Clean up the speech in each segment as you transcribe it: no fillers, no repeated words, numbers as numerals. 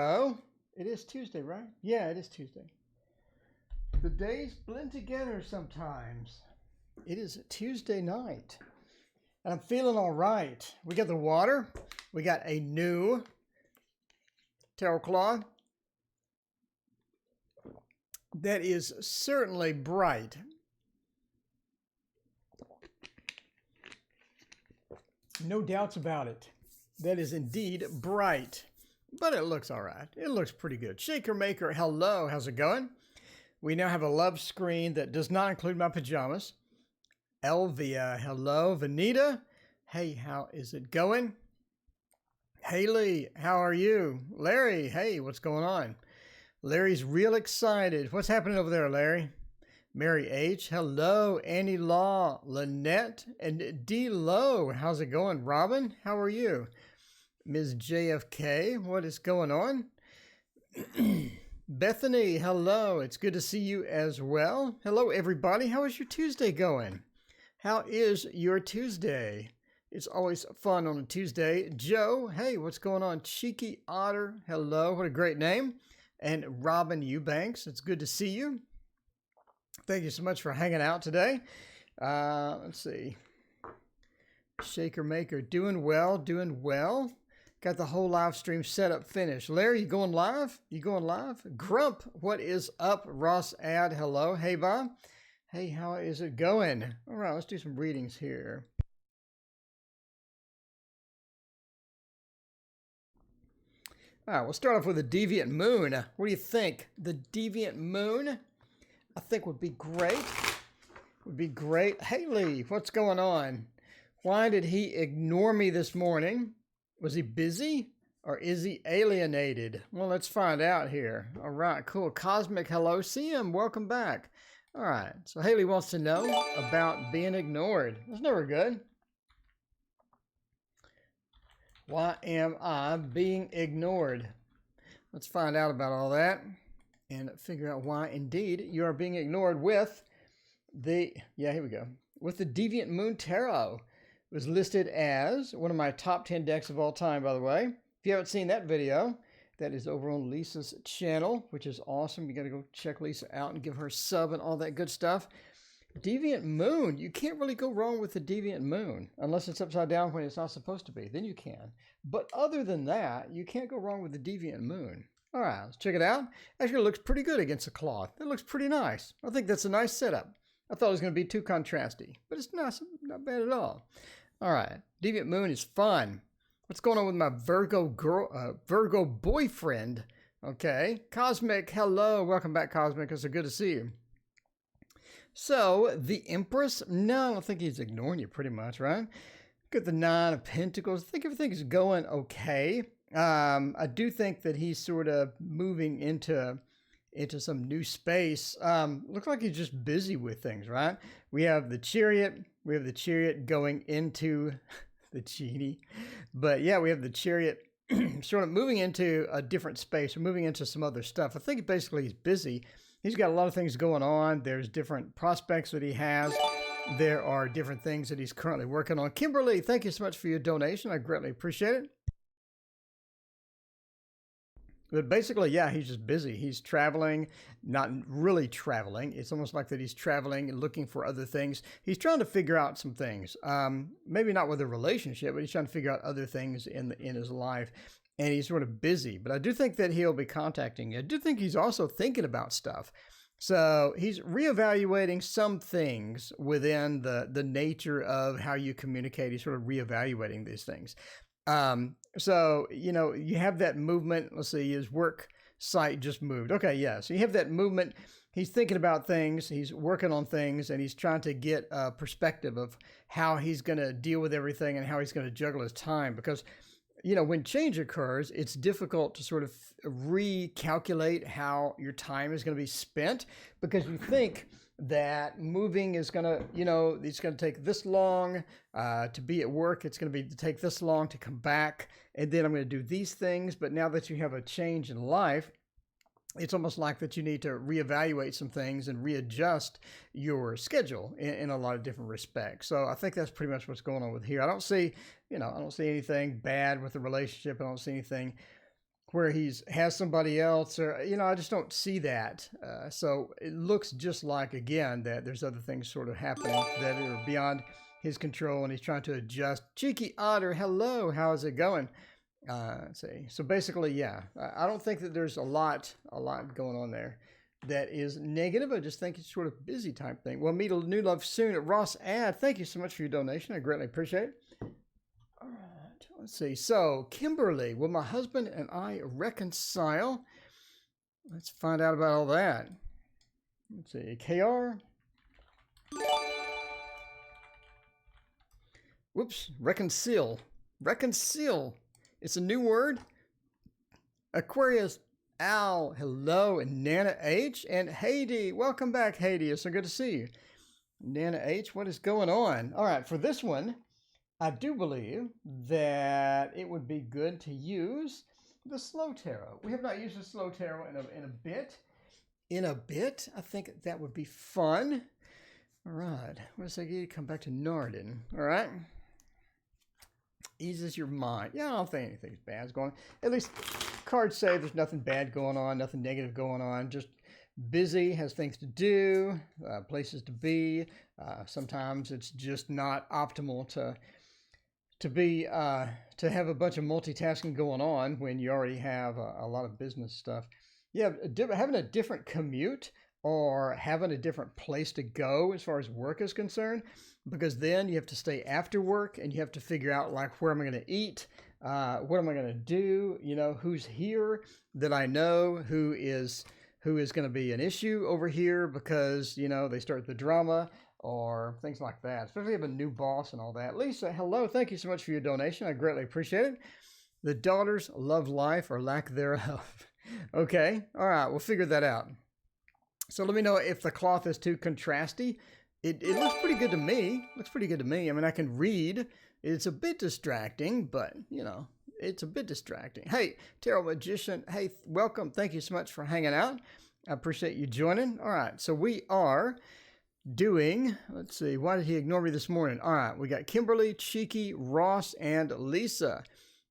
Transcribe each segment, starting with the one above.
Oh, it is Tuesday, right? Yeah, it is Tuesday. The days blend together sometimes. It is Tuesday night, and I'm feeling all right. We got the water. We got a new tarot cloth that is certainly bright. No doubts about it. That is indeed bright, but it looks all right. It looks pretty good. Shaker Maker, hello. How's it going? We now have a love screen that does not include my pajamas. Elvia, hello. Vanita, hey, how is it going? Haley, how are you? Larry, hey, what's going on? Larry's real excited. What's happening over there, Larry? Mary H, hello. Annie Law, Lynette, and D Lowe, how's it going? Robin, how are you? Ms. JFK, what is going on? Bethany, hello. It's good to see you as well. Hello, everybody. How is your Tuesday going? How is your Tuesday? It's always fun on a Tuesday. Joe, hey, what's going on? Cheeky Otter, hello. What a great name. And Robin Eubanks, it's good to see you. Thank you so much for hanging out today. Let's see. Shaker Maker, doing well, doing well. Got the whole live stream set up finished. Larry, you going live? You going live? Grump, what is up? Ross Ad, hello. Hey, Bob. Hey, how is it going? All right, let's do some readings here. All right, we'll start off with the Deviant Moon. What do you think? The Deviant Moon, I think would be great. Would be great. Haley, what's going on? Why did he ignore me this morning? Was he busy or is he alienated? Well, let's find out here. All right, cool. Cosmic hello. CM, welcome back. All right, so Haley wants to know about being ignored. That's never good. Why am I being ignored? Let's find out about all that and figure out why indeed you are being ignored with the, here we go. With the Deviant Moon Tarot. It was listed as one of my top 10 decks of all time, by the way. If you haven't seen that video, that is over on Lisa's channel, which is awesome. You got to go check Lisa out and give her a sub and all that good stuff. Deviant Moon. You can't really go wrong with the Deviant Moon unless it's upside down when it's not supposed to be. Then you can. But other than that, you can't go wrong with the Deviant Moon. All right, let's check it out. Actually, it looks pretty good against the cloth. It looks pretty nice. I think that's a nice setup. I thought it was going to be too contrasty, but it's not bad at all. All right, Deviant Moon is fun. What's going on with my Virgo boyfriend? Okay, Cosmic, hello. Welcome back, Cosmic. It's so good to see you. So, the Empress, no, I don't think he's ignoring you pretty much, right? Got the Nine of Pentacles. I think everything is going okay. I do think that he's sort of moving into some new space. Looks like he's just busy with things, right? We have the Chariot. We have the Chariot going into the Genie. But yeah, we have the Chariot sort of moving into a different space or moving into some other stuff. I think basically he's busy. He's got a lot of things going on. There's different prospects that he has. There are different things that he's currently working on. Kimberly, thank you so much for your donation. I greatly appreciate it. But basically, yeah, he's just busy. He's traveling, not really traveling. It's almost like that he's traveling and looking for other things. He's trying to figure out some things. Maybe not with a relationship, but he's trying to figure out other things in his life. And he's sort of busy. But I do think that he'll be contacting you. I do think he's also thinking about stuff. So he's reevaluating some things within the nature of how you communicate. He's sort of reevaluating these things. So, you know, you have that movement. Let's see, his work site just moved. Okay, yeah. So you have that movement. He's thinking about things. He's working on things, and he's trying to get a perspective of how he's going to deal with everything and how he's going to juggle his time. Because, you know, when change occurs, it's difficult to sort of recalculate how your time is going to be spent because you think that moving is going to, you know, it's going to take this long to be at work. It's going to take this long to come back. And then I'm going to do these things. But now that you have a change in life, it's almost like that you need to reevaluate some things and readjust your schedule in a lot of different respects. So I think that's pretty much what's going on with here. I don't see anything bad with the relationship. I don't see anything where has somebody else, or, you know, I just don't see that. So it looks just like, again, that there's other things sort of happening that are beyond his control, and he's trying to adjust. Cheeky Otter, hello, how is it going? Let's see. So basically, yeah, I don't think that there's a lot going on there that is negative. I just think it's sort of busy type thing. We'll meet a new love soon. Ross Ad, thank you so much for your donation. I greatly appreciate it. All right, let's see. So, Kimberly, will my husband and I reconcile? Let's find out about all that. Let's see. KR. Whoops. Reconcile. Reconcile. It's a new word. Aquarius Al, hello. And Nana H. And Haiti. Welcome back, Haiti. It's so good to see you. Nana H, what is going on? All right, for this one, I do believe that it would be good to use the slow tarot. We have not used the slow tarot in a bit. In a bit, I think that would be fun. All right, what does I get? Come back to Norden. All right. Eases your mind. Yeah, I don't think anything's bad is going on. At least cards say there's nothing bad going on, nothing negative going on. Just busy, has things to do, places to be. Sometimes it's just not optimal to have a bunch of multitasking going on when you already have a lot of business stuff. Yeah, having a different commute or having a different place to go as far as work is concerned, because then you have to stay after work and you have to figure out, like, where am I going to eat? What am I going to do? You know, who's here that I know, who is going to be an issue over here because, you know, they start the drama or things like that, especially if you have a new boss and all that. Lisa, hello. Thank you so much for your donation. I greatly appreciate it. The daughters love life or lack thereof. Okay. All right. We'll figure that out. So let me know if the cloth is too contrasty. It looks pretty good to me. Looks pretty good to me. I mean, I can read. It's a bit distracting, but, you know, it's a bit distracting. Hey, Tarot Magician. Hey, welcome. Thank you so much for hanging out. I appreciate you joining. All right. So we are doing, let's see, why did he ignore me this morning? All right, we got Kimberly, Cheeky, Ross, and Lisa.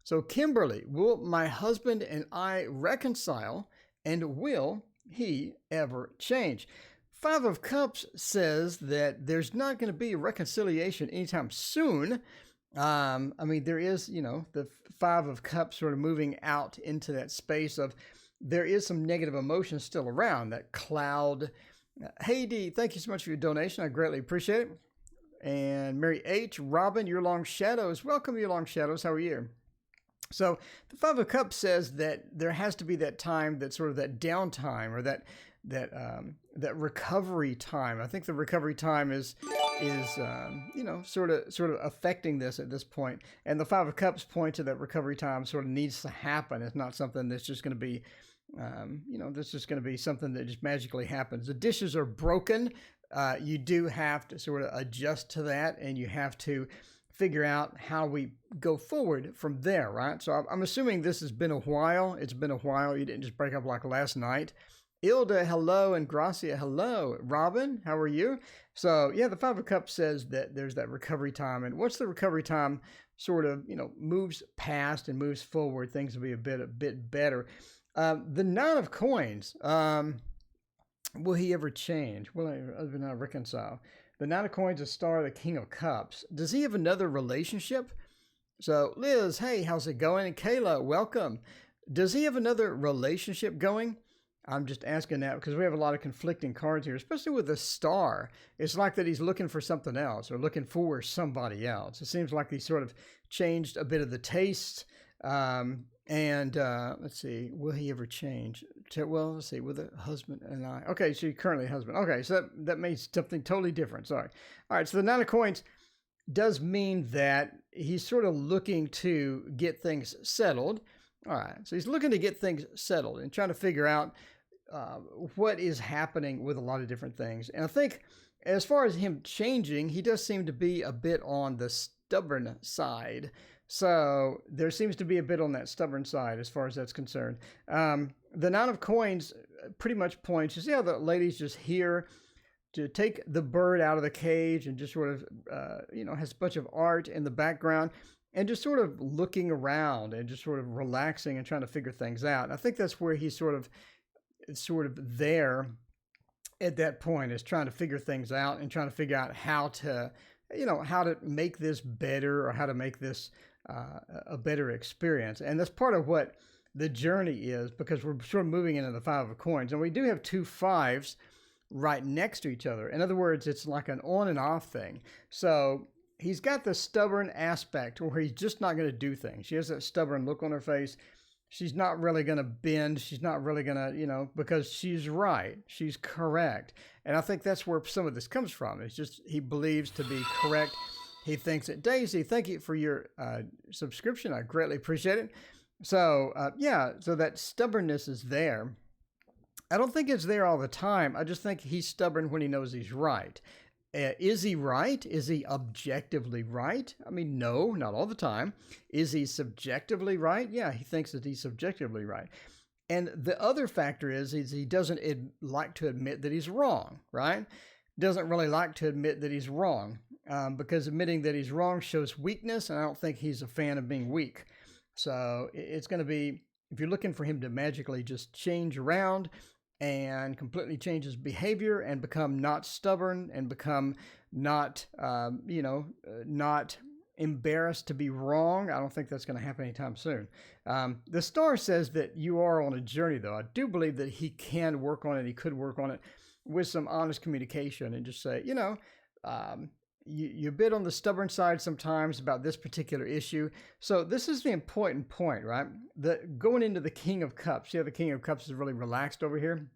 So Kimberly, will my husband and I reconcile, and will he ever change? Five of Cups says that there's not going to be a reconciliation anytime soon. I mean, there is, you know, the Five of Cups sort of moving out into that space of there is some negative emotion still around, that cloud. Hey, D, thank you so much for your donation. I greatly appreciate it. And Mary H, Robin, Your Long Shadows. Welcome, Your Long Shadows. How are you? So the Five of Cups says that there has to be that time, that sort of that downtime, or that recovery time. I think the recovery time is you know, sort of affecting this at this point. And the Five of Cups point to that recovery time sort of needs to happen. It's not something that's just going to be you know, this is going to be something that just magically happens. The dishes are broken. You do have to sort of adjust to that, and you have to figure out how we go forward from there, right? So I'm assuming this has been a while. It's been a while. You didn't just break up like last night. Ilda, hello, and Gracia, hello. Robin, how are you? So yeah, the Five of Cups says that there's that recovery time, and once the recovery time sort of, you know, moves past and moves forward, things will be a bit better. The Nine of Coins, will he ever change? Will he ever not reconcile? The Nine of Coins, a star, the King of Cups. Does he have another relationship? So Liz, hey, how's it going? And Kayla, welcome. Does he have another relationship going? I'm just asking that because we have a lot of conflicting cards here, especially with the star. It's like that he's looking for something else or looking for somebody else. It seems like he sort of changed a bit of the taste. And let's see, will he ever change? Well, let's see, with a husband and I. Okay, so you're currently a husband. Okay, so that means something totally different. Sorry. All right, so the Nine of Coins does mean that he's sort of looking to get things settled. All right, so he's looking to get things settled and trying to figure out what is happening with a lot of different things. And I think as far as him changing, he does seem to be a bit on the stubborn side. So there seems to be a bit on that stubborn side as far as that's concerned. The Nine of Coins pretty much points, you see how the lady's just here to take the bird out of the cage and just sort of, you know, has a bunch of art in the background. and just sort of looking around and just sort of relaxing and trying to figure things out. And I think that's where he's sort of there at that point, is trying to figure things out and trying to figure out how to, how to make this better, or how to make this a better experience. And that's part of what the journey is, because we're sort of moving into the 5 of coins, and we do have 2 5s right next to each other. In other words, it's like an on and off thing. So he's got the stubborn aspect where he's just not going to do things. She has that stubborn look on her face. She's not really going to bend. She's not really going to, because she's right. She's correct. And I think that's where some of this comes from. It's just he believes to be correct. He thinks it. Daisy, thank you for your subscription. I greatly appreciate it. So, so that stubbornness is there. I don't think it's there all the time. I just think he's stubborn when he knows he's right. Is he right? Is he objectively right? I mean, no, not all the time. Is he subjectively right? Yeah, he thinks that he's subjectively right. And the other factor is he doesn't like to admit that he's wrong, right? Doesn't really like to admit that he's wrong, because admitting that he's wrong shows weakness, and I don't think he's a fan of being weak. So it's going to be, if you're looking for him to magically just change around and completely change his behavior and become not stubborn and become not, not embarrassed to be wrong, I don't think that's going to happen anytime soon. The star says that you are on a journey, though. I do believe that he can work on it. He could work on it with some honest communication and just say, you're a bit on the stubborn side sometimes about this particular issue. So this is the important point, right? Going into the King of Cups. See how the King of Cups is really relaxed over here?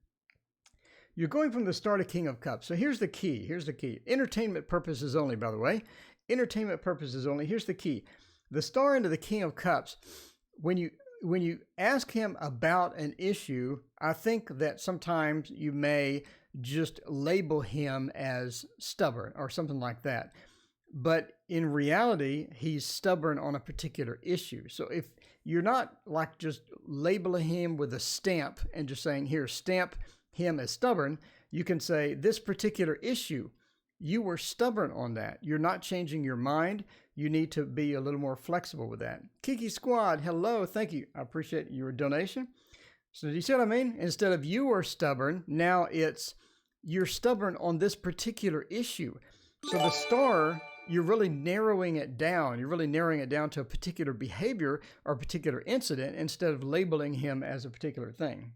You're going from the star to King of Cups. So here's the key. Here's the key. Entertainment purposes only, by the way. Entertainment purposes only. Here's the key. The star into the King of Cups, when you ask him about an issue, I think that sometimes you may just label him as stubborn or something like that. But in reality, he's stubborn on a particular issue. So if you're not like just labeling him with a stamp and just saying, here, stamp him as stubborn, you can say this particular issue, you were stubborn on that. You're not changing your mind. You need to be a little more flexible with that. Kiki Squad, hello. Thank you. I appreciate your donation. So do you see what I mean? Instead of you are stubborn, now it's you're stubborn on this particular issue. So the star, you're really narrowing it down. You're really narrowing it down to a particular behavior or a particular incident instead of labeling him as a particular thing.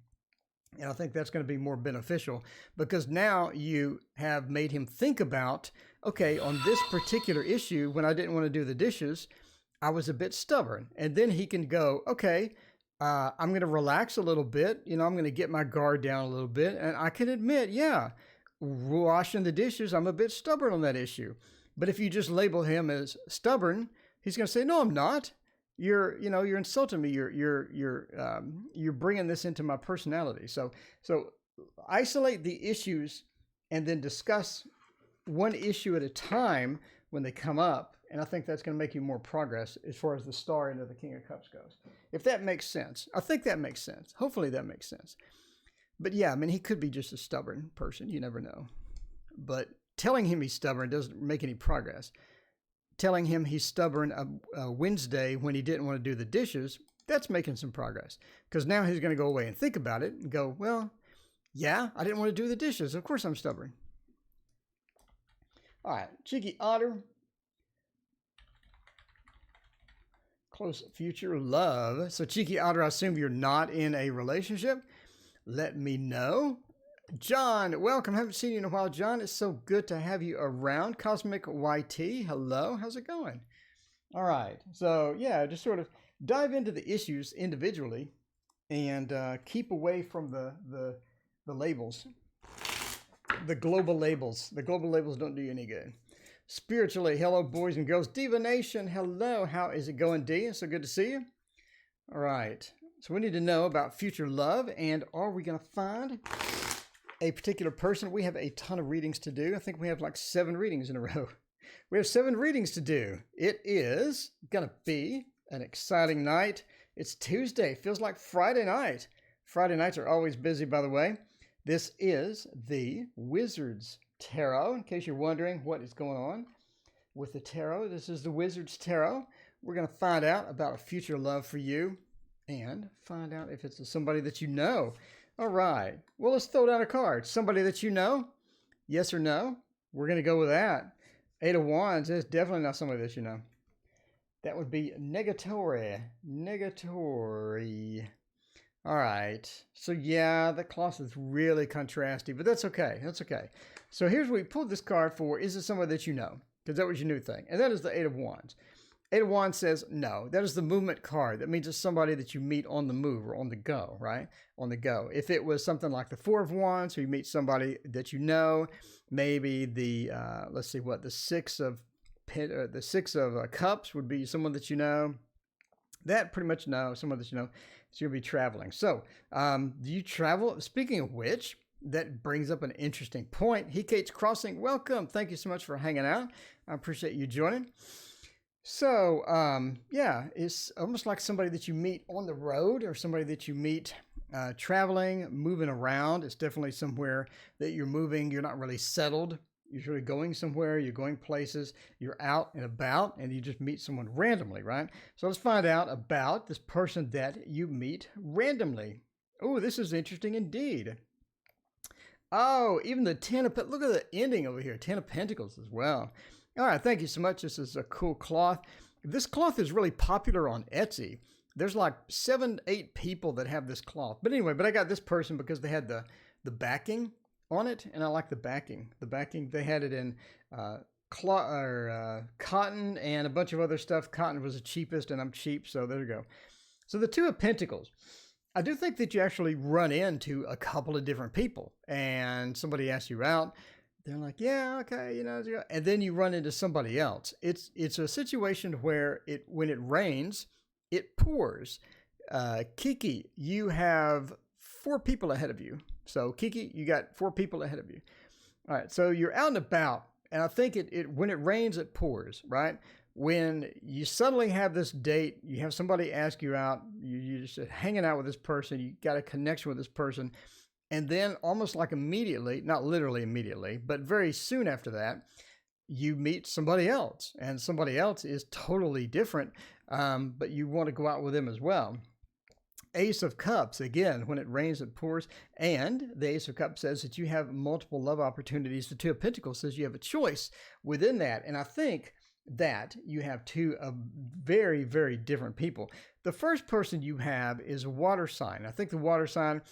And I think that's going to be more beneficial, because now you have made him think about, okay, on this particular issue, when I didn't want to do the dishes, I was a bit stubborn. And then he can go, okay, I'm going to relax a little bit. I'm going to get my guard down a little bit. And I can admit, yeah, washing the dishes, I'm a bit stubborn on that issue. But if you just label him as stubborn, he's going to say, no, I'm not. You're insulting me. You're bringing this into my personality. So isolate the issues and then discuss one issue at a time when they come up. And I think that's going to make you more progress as far as the star into the King of Cups goes. If that makes sense. I think that makes sense. Hopefully that makes sense. But yeah, I mean, he could be just a stubborn person. You never know. But telling him he's stubborn doesn't make any progress. Telling him he's stubborn a Wednesday when he didn't want to do the dishes, that's making some progress. Because now he's going to go away and think about it and go, well, yeah, I didn't want to do the dishes. Of course I'm stubborn. All right, Cheeky Otter. Close future love. So Cheeky Otter, I assume you're not in a relationship. Let me know. John, welcome. Haven't seen you in a while, John. It's so good to have you around. Cosmic YT, hello. How's it going? All right. So yeah, just sort of dive into the issues individually and keep away from the labels, the global labels. The global labels don't do you any good. Spiritually, hello, boys and girls. Diva Nation, hello. How is it going, D? It's so good to see you. All right. So we need to know about future love, and are we going to find a particular person? We have a ton of readings to do. I think we have like 7 readings in a row. We have 7 readings to do. It is going to be an exciting night. It's Tuesday. Feels like Friday night. Friday nights are always busy, by the way. This is the Wizard's Tarot. In case you're wondering what is going on with the tarot, this is the Wizard's Tarot. We're going to find out about a future love for you and find out if it's somebody that you know. All right. Well, let's throw down a card. Somebody that you know? Yes or no? We're going to go with that. 8 of Wands is definitely not somebody that you know. That would be negatory. Negatory. All right. So, yeah, the cloth is really contrasty, but that's okay. That's okay. So, here's what we pulled this card for. Is it somebody that you know? Because that was your new thing. And that is the 8 of Wands. 8 of Wands says no. That is the movement card. That means it's somebody that you meet on the move or on the go, right? On the go. If it was something like the 4 of Wands, so you meet somebody that you know, maybe the, let's see what, the 6 of Cups would be someone that you know. That pretty much know, someone that you know. So you'll be traveling. So do you travel? Speaking of which, that brings up an interesting point. Kate's Crossing, welcome. Thank you so much for hanging out. I appreciate you joining. So, yeah, it's almost like somebody that you meet on the road or somebody that you meet traveling, moving around. It's definitely somewhere that you're moving. You're not really settled. You're sort of going somewhere. You're going places. You're out and about, and you just meet someone randomly, right? So let's find out about this person that you meet randomly. Oh, this is interesting indeed. Oh, even the 10 of... Look at the ending over here. 10 of Pentacles as well. All right, thank you so much. This is a cool cloth. This cloth is really popular on Etsy. There's like 7, 8 people that have this cloth. But anyway, I got this person because they had the backing on it, and I like the backing. The backing, they had it in cotton and a bunch of other stuff. Cotton was the cheapest, and I'm cheap, so there you go. So the 2 of Pentacles. I do think that you actually run into a couple of different people, and somebody asks you out. They're like, yeah, okay, you know, and then you run into somebody else. It's a situation where when it rains, it pours. Kiki, you have 4 people ahead of you. So Kiki, you got 4 people ahead of you. All right, so you're out and about, and I think when it rains, it pours, right? When you suddenly have this date, you have somebody ask you out, you're just hanging out with this person, you got a connection with this person. And then almost like immediately, not literally immediately, but very soon after that, you meet somebody else. And somebody else is totally different, but you want to go out with them as well. Ace of Cups, again, when it rains, it pours. And the Ace of Cups says that you have multiple love opportunities. The 2 of Pentacles says you have a choice within that. And I think that you have 2 of very, very different people. The first person you have is a water sign. I think the water sign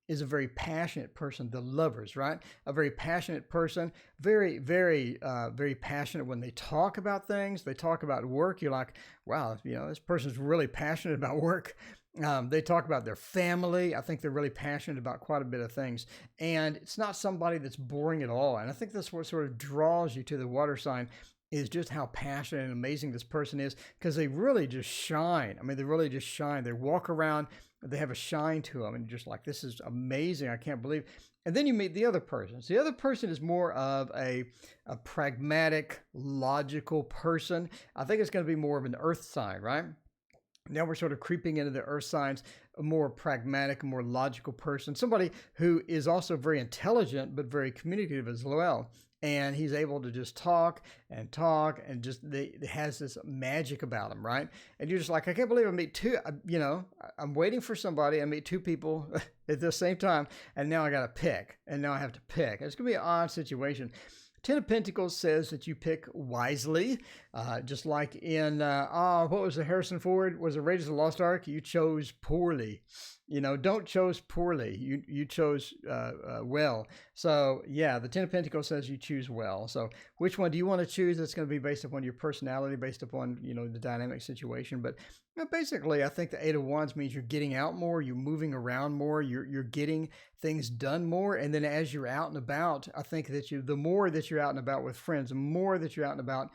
is a very passionate person, the lovers, right? A very passionate person, very, very, very passionate when they talk about things. They talk about work. You're like, wow, you know, this person's really passionate about work. They talk about their family. I think they're really passionate about quite a bit of things. And it's not somebody that's boring at all. And I think that's what sort of draws you to the water sign, is just how passionate and amazing this person is, because they really just shine. I mean, they really just shine. They walk around, they have a shine to them, and you're just like, this is amazing. I can't believe. And then you meet the other person. So the other person is more of a pragmatic, logical person. I think it's going to be more of an earth sign, right? Now we're sort of creeping into the earth signs, a more pragmatic, more logical person, somebody who is also very intelligent, but very communicative as well. And he's able to just talk and just has this magic about him, right? And you're just like, I can't believe I meet 2, you know, I'm waiting for somebody. I meet 2 people at the same time, and now I got to pick, and now I have to pick. It's going to be an odd situation. 10 of Pentacles says that you pick wisely, just like in, what was the Harrison Ford? Was it Raiders of the Lost Ark? You chose poorly. You know, don't chose poorly. You chose well. So, yeah, the 10 of Pentacles says you choose well. So which one do you want to choose? That's going to be based upon your personality, based upon, you know, the dynamic situation. But you know, basically, I think the 8 of Wands means you're getting out more, you're moving around more, you're getting things done more. And then as you're out and about, I think that the more that you're out and about with friends, the more that you're out and about,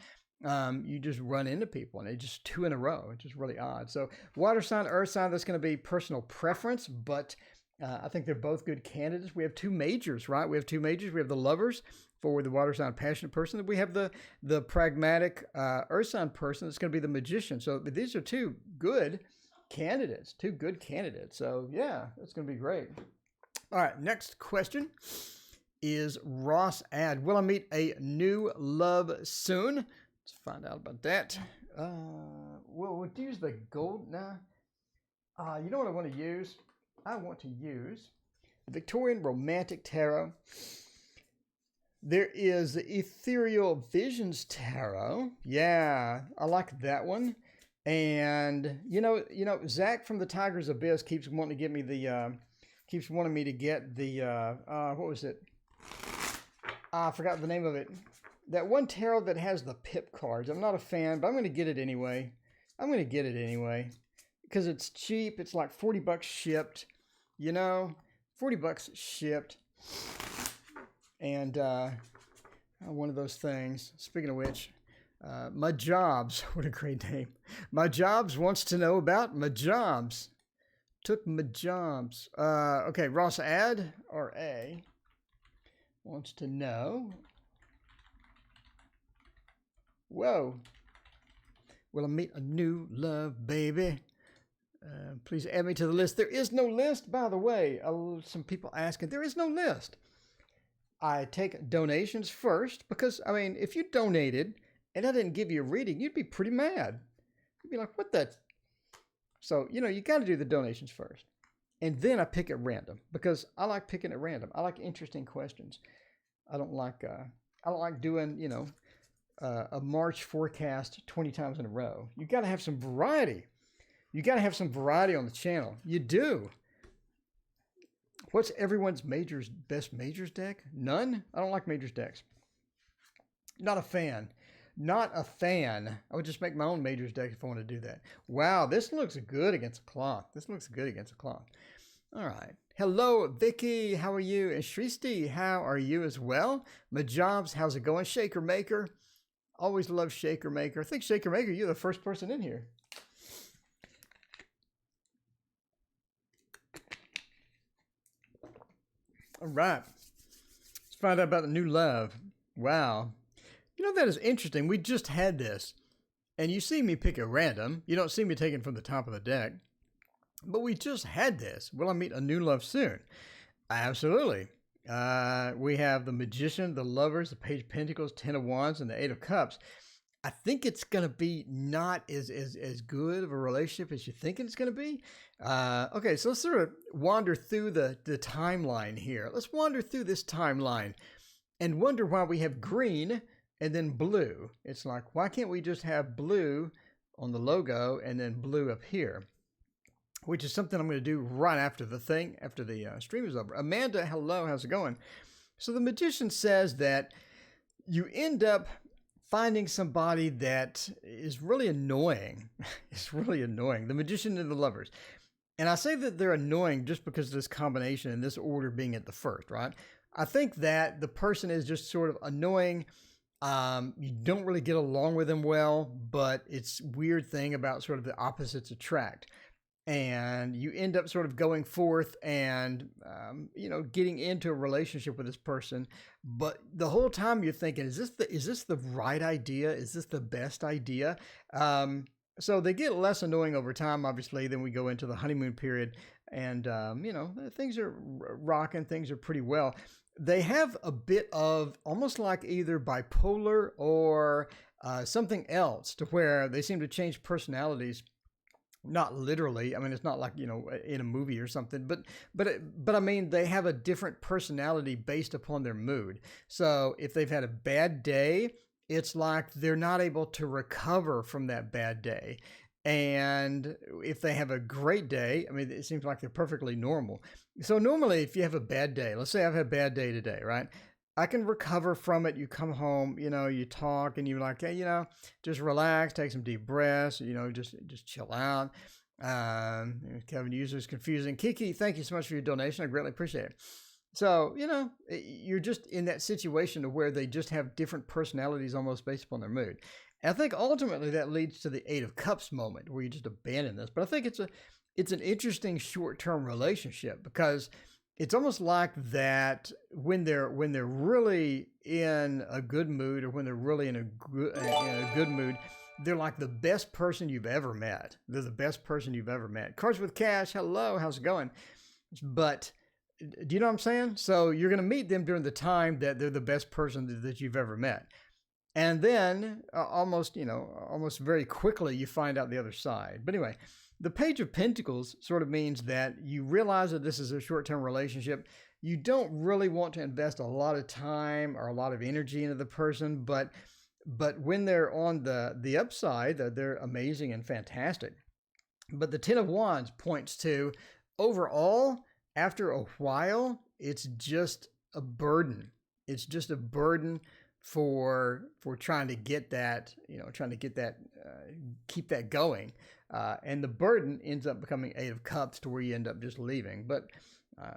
you just run into people, and it's just 2 in a row. It's just really odd. So water sign, earth sign, that's going to be personal preference, but I think they're both good candidates. We have 2 majors, right? We have 2 majors. We have the lovers for the water sign passionate person. We have the pragmatic earth sign person. It's going to be the magician. So these are 2 good candidates, 2 good candidates. So yeah, it's going to be great. All right, next question is Ross Ad. Will I meet a new love soon? Let's find out about that. we'll use the gold now. You know what I want to use? I want to use the Victorian Romantic Tarot. There is the Ethereal Visions Tarot. Yeah, I like that one. And you know, Zach from the Tiger's Abyss keeps wanting to give me the, keeps wanting me to get the, what was it? I forgot the name of it. That one tarot that has the pip cards. I'm not a fan, but I'm going to get it anyway. Because it's cheap. It's like 40 bucks shipped. You know, 40 bucks shipped. And one of those things. Speaking of which, my jobs. What a great name. My jobs wants to know about my jobs. Took my jobs. Okay, Ross Ad or A wants to know. Whoa. Will I meet a new love, baby? Please add me to the list. There is no list, by the way. Some people asking. There is no list. I take donations first because, I mean, if you donated and I didn't give you a reading, you'd be pretty mad. You'd be like, what the? So, you know, you got to do the donations first. And then I pick at random because I like picking at random. I like interesting questions. I don't like doing, you know, a March forecast 20 times in a row. You got to have some variety. You got to have some variety on the channel. You do. What's everyone's best majors deck? None? I don't like majors decks. Not a fan. Not a fan. I would just make my own majors deck if I want to do that. Wow, this looks good against a cloth. All right. Hello, Vicky. How are you? And Shristi, how are you as well? My jobs, how's it going? Shaker Maker. Always love Shaker Maker. I think Shaker Maker, you're the first person in here. All right. Let's find out about the new love. Wow. You know, that is interesting. We just had this. And you see me pick at random. You don't see me taking from the top of the deck. But we just had this. Will I meet a new love soon? Absolutely. We have the Magician, the Lovers, the Page of Pentacles, Ten of Wands, and the Eight of Cups. I think it's going to be not as good of a relationship as you think it's going to be. Okay, so let's sort of wander through the timeline here. Let's wander through this timeline and wonder why we have green and then blue. It's like, why can't we just have blue on the logo and then blue up here? Which is something I'm going to do right after the thing, after the stream is over. Amanda, hello, how's it going? So the Magician says that you end up finding somebody that is really annoying. It's really annoying. The Magician and the Lovers. And I say that they're annoying just because of this combination and this order being at the first, right? I think that the person is just sort of annoying. You don't really get along with them well, but it's a weird thing about sort of the opposites attract. And you end up sort of going forth and, you know, getting into a relationship with this person. But the whole time you're thinking, is this the right idea? Is this the best idea? So they get less annoying over time, obviously. Then we go into the honeymoon period and, you know, things are rocking. Things are pretty well. They have a bit of almost like either bipolar or something else to where they seem to change personalities. Not literally. I mean, it's not like, you know, in a movie or something, but I mean, they have a different personality based upon their mood. So if they've had a bad day, it's like they're not able to recover from that bad day. And if they have a great day, I mean, it seems like they're perfectly normal. So normally if you have a bad day, let's say I've had a bad day today, right? I can recover from it. You come home, you know, you talk and you're like, hey, you know, just relax, take some deep breaths, you know, just chill out. Kevin User's confusing. Kiki, thank you so much for your donation. I greatly appreciate it. So, you know, you're just in that situation to where they just have different personalities almost based upon their mood. And I think ultimately that leads to the Eight of Cups moment where you just abandon this. But I think it's an interesting short-term relationship because it's almost like that when they're really in a good mood or when they're really in a good mood, they're like the best person you've ever met. They're the best person you've ever met. Cards with Cash, hello, how's it going? But do you know what I'm saying? So you're going to meet them during the time that they're the best person that you've ever met. And then almost very quickly you find out the other side. But anyway, the Page of Pentacles sort of means that you realize that this is a short-term relationship. You don't really want to invest a lot of time or a lot of energy into the person, but when they're on the upside, they're amazing and fantastic. But the Ten of Wands points to, overall, after a while, it's just a burden. It's just a burden for trying to get that, keep that going. And the burden ends up becoming Eight of Cups, to where you end up just leaving. But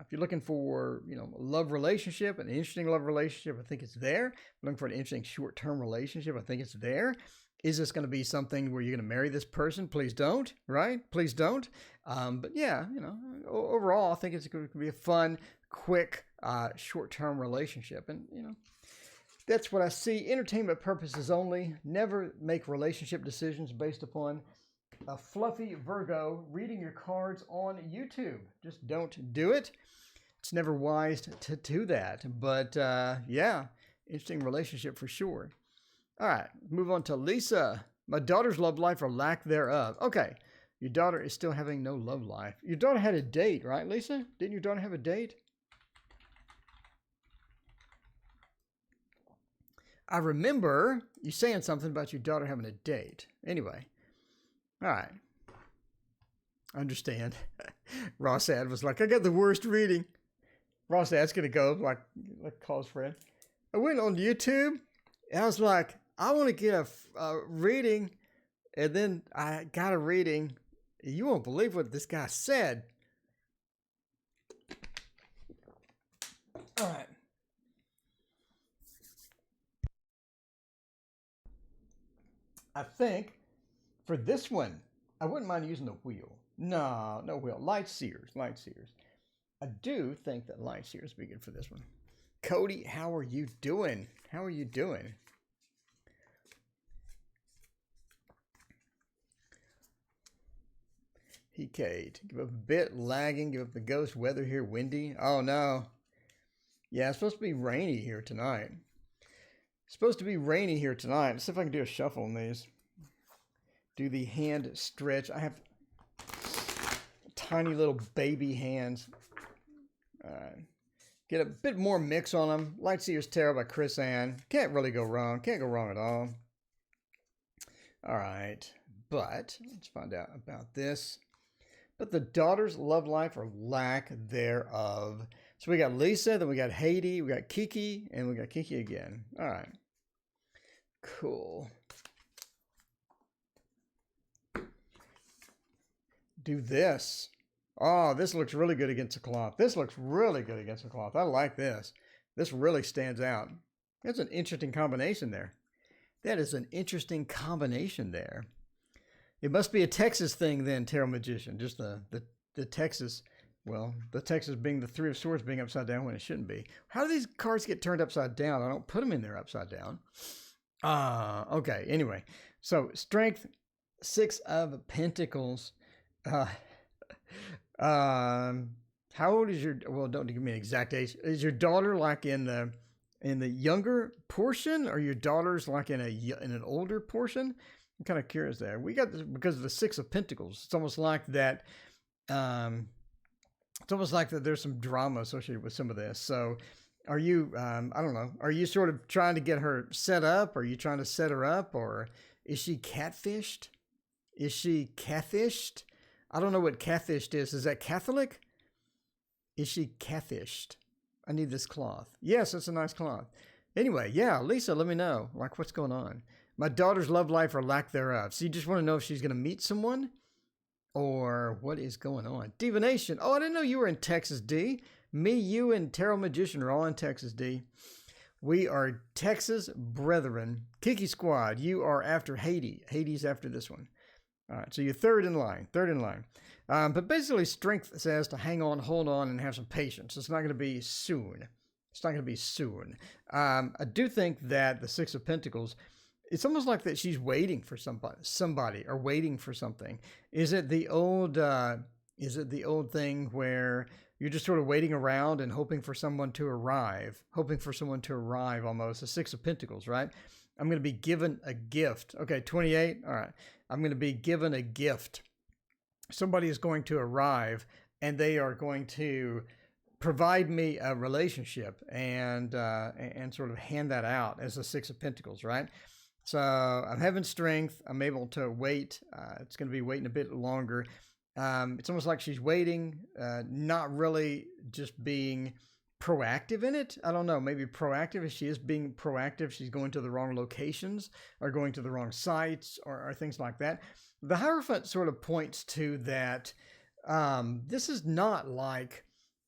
if you're looking for, a love relationship, an interesting love relationship, I think it's there. Looking for an interesting short-term relationship, I think it's there. Is this going to be something where you're going to marry this person? Please don't, right? Please don't. But yeah, overall, I think it's going to be a fun, quick, short-term relationship. And, that's what I see. Entertainment purposes only. Never make relationship decisions based upon a fluffy Virgo reading your cards on YouTube. Just don't do it. It's never wise to do that. But yeah, interesting relationship for sure. All right, move on to Lisa. My daughter's love life or lack thereof. Okay, your daughter is still having no love life. Your daughter had a date, right, Lisa? Didn't your daughter have a date? I remember you saying something about your daughter having a date. Anyway, all right. I understand. Ross Ad was like, I got the worst reading. Ross Ad's going to go like call his friend. I went on YouTube and I was like, I want to get a reading. And then I got a reading. You won't believe what this guy said. All right. I think for this one, I wouldn't mind using the wheel. No wheel. Light Seers. I do think that Light Seers would be good for this one. Cody, how are you doing? He Kate. Give up a bit, lagging. Give up the ghost. Weather here, windy. Oh no. Yeah, it's supposed to be rainy here tonight. Let's see if I can do a shuffle on these. Do the hand stretch. I have tiny little baby hands. All right. Get a bit more mix on them. Light Seers Tarot by Chris Ann. Can't really go wrong. Can't go wrong at all. All right. But let's find out about this. But the daughter's love life or lack thereof. So we got Lisa, then we got Haiti, we got Kiki, and we got Kiki again. All right. Cool. Do this. Oh, this looks really good against the cloth. I like this. This really stands out. That's an interesting combination there. It must be a Texas thing then, Tarot Magician. Just the Texas, well, the Texas being the Three of Swords being upside down when it shouldn't be. How do these cards get turned upside down? I don't put them in there upside down. Okay, anyway. So, Strength, Six of Pentacles. How old is your, well, don't give me an exact age. Is your daughter like in the younger portion, or your daughter's like in an older portion? I'm kind of curious there. We got this because of the Six of Pentacles. It's almost like that. It's almost like that there's some drama associated with some of this. So are you, I don't know, are you sort of trying to get her set up? Are you trying to set her up? Or is she catfished? I don't know what catfished is. Is that Catholic? Is she catfished? I need this cloth. Yes, it's a nice cloth. Anyway, yeah, Lisa, let me know. Like, what's going on? My daughter's love life or lack thereof. So you just want to know if she's going to meet someone? Or what is going on? Divination. Oh, I didn't know you were in Texas, D. Me, you, and Tarot Magician are all in Texas, D. We are Texas brethren. Kiki Squad, you are after Haiti. Haiti's after this one. All right, so you're third in line. But basically, Strength says to hang on, hold on, and have some patience. It's not going to be soon. I do think that the Six of Pentacles, it's almost like that she's waiting for somebody or waiting for something. Is it the old thing where you're just sort of waiting around and hoping for someone to arrive almost? The Six of Pentacles, right? I'm going to be given a gift. Okay, 28. All right. I'm going to be given a gift. Somebody is going to arrive and they are going to provide me a relationship and sort of hand that out as the Six of Pentacles, right? So I'm having strength. I'm able to wait. It's going to be waiting a bit longer. It's almost like she's waiting, not really just being proactive in it. I don't know, maybe proactive. If she is being proactive, she's going to the wrong locations or going to the wrong sites or things like that. The Hierophant sort of points to that this is not like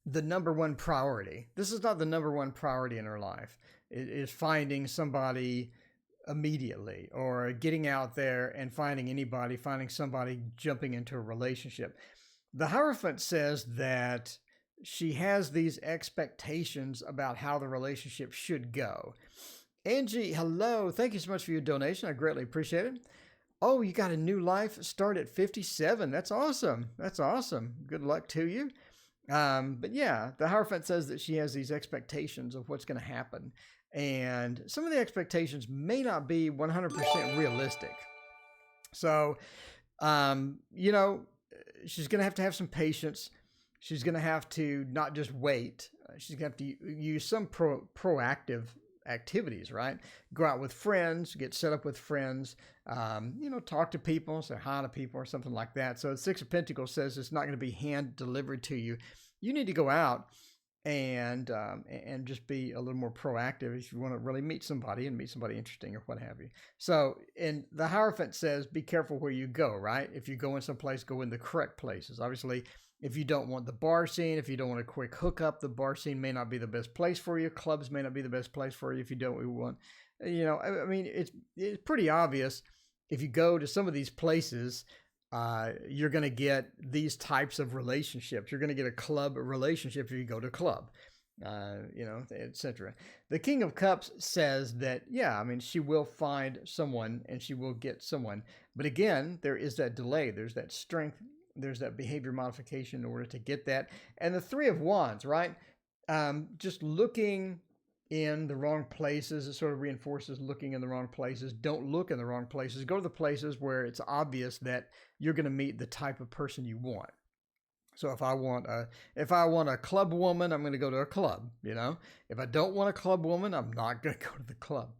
the number one priority. This is not the number one priority in her life. It is finding somebody immediately or getting out there and finding somebody, jumping into a relationship. The Hierophant says that she has these expectations about how the relationship should go. Angie, hello. Thank you so much for your donation. I greatly appreciate it. Oh, you got a new life start at 57. That's awesome. That's awesome. Good luck to you. But yeah, the Hierophant says that she has these expectations of what's going to happen. And some of the expectations may not be 100% realistic. So, you know, she's going to have some patience. She's going to have to not just wait. She's going to have to use some proactive activities, right? Go out with friends, get set up with friends, you know, talk to people, say hi to people or something like that. So the Six of Pentacles says it's not going to be hand delivered to you. You need to go out and just be a little more proactive if you want to really meet somebody interesting or what have you. So, and the Hierophant says, be careful where you go, right? If you go in some place, go in the correct places. Obviously, if you don't want the bar scene, if you don't want a quick hookup, the bar scene may not be the best place for you. Clubs may not be the best place for you if you don't want, you know, I mean, it's pretty obvious. If you go to some of these places, you're going to get these types of relationships. You're going to get a club relationship if you go to a club, you know, etc. The King of Cups says that, yeah, I mean, she will find someone and she will get someone. But again, there is that delay. There's that strength. There's that behavior modification in order to get that. And the Three of Wands, right? Just looking in the wrong places, it sort of reinforces looking in the wrong places. Don't look in the wrong places. Go to the places where it's obvious that you're going to meet the type of person you want. So if I want a club woman, I'm going to go to a club, you know. If I don't want a club woman, I'm not going to go to the club.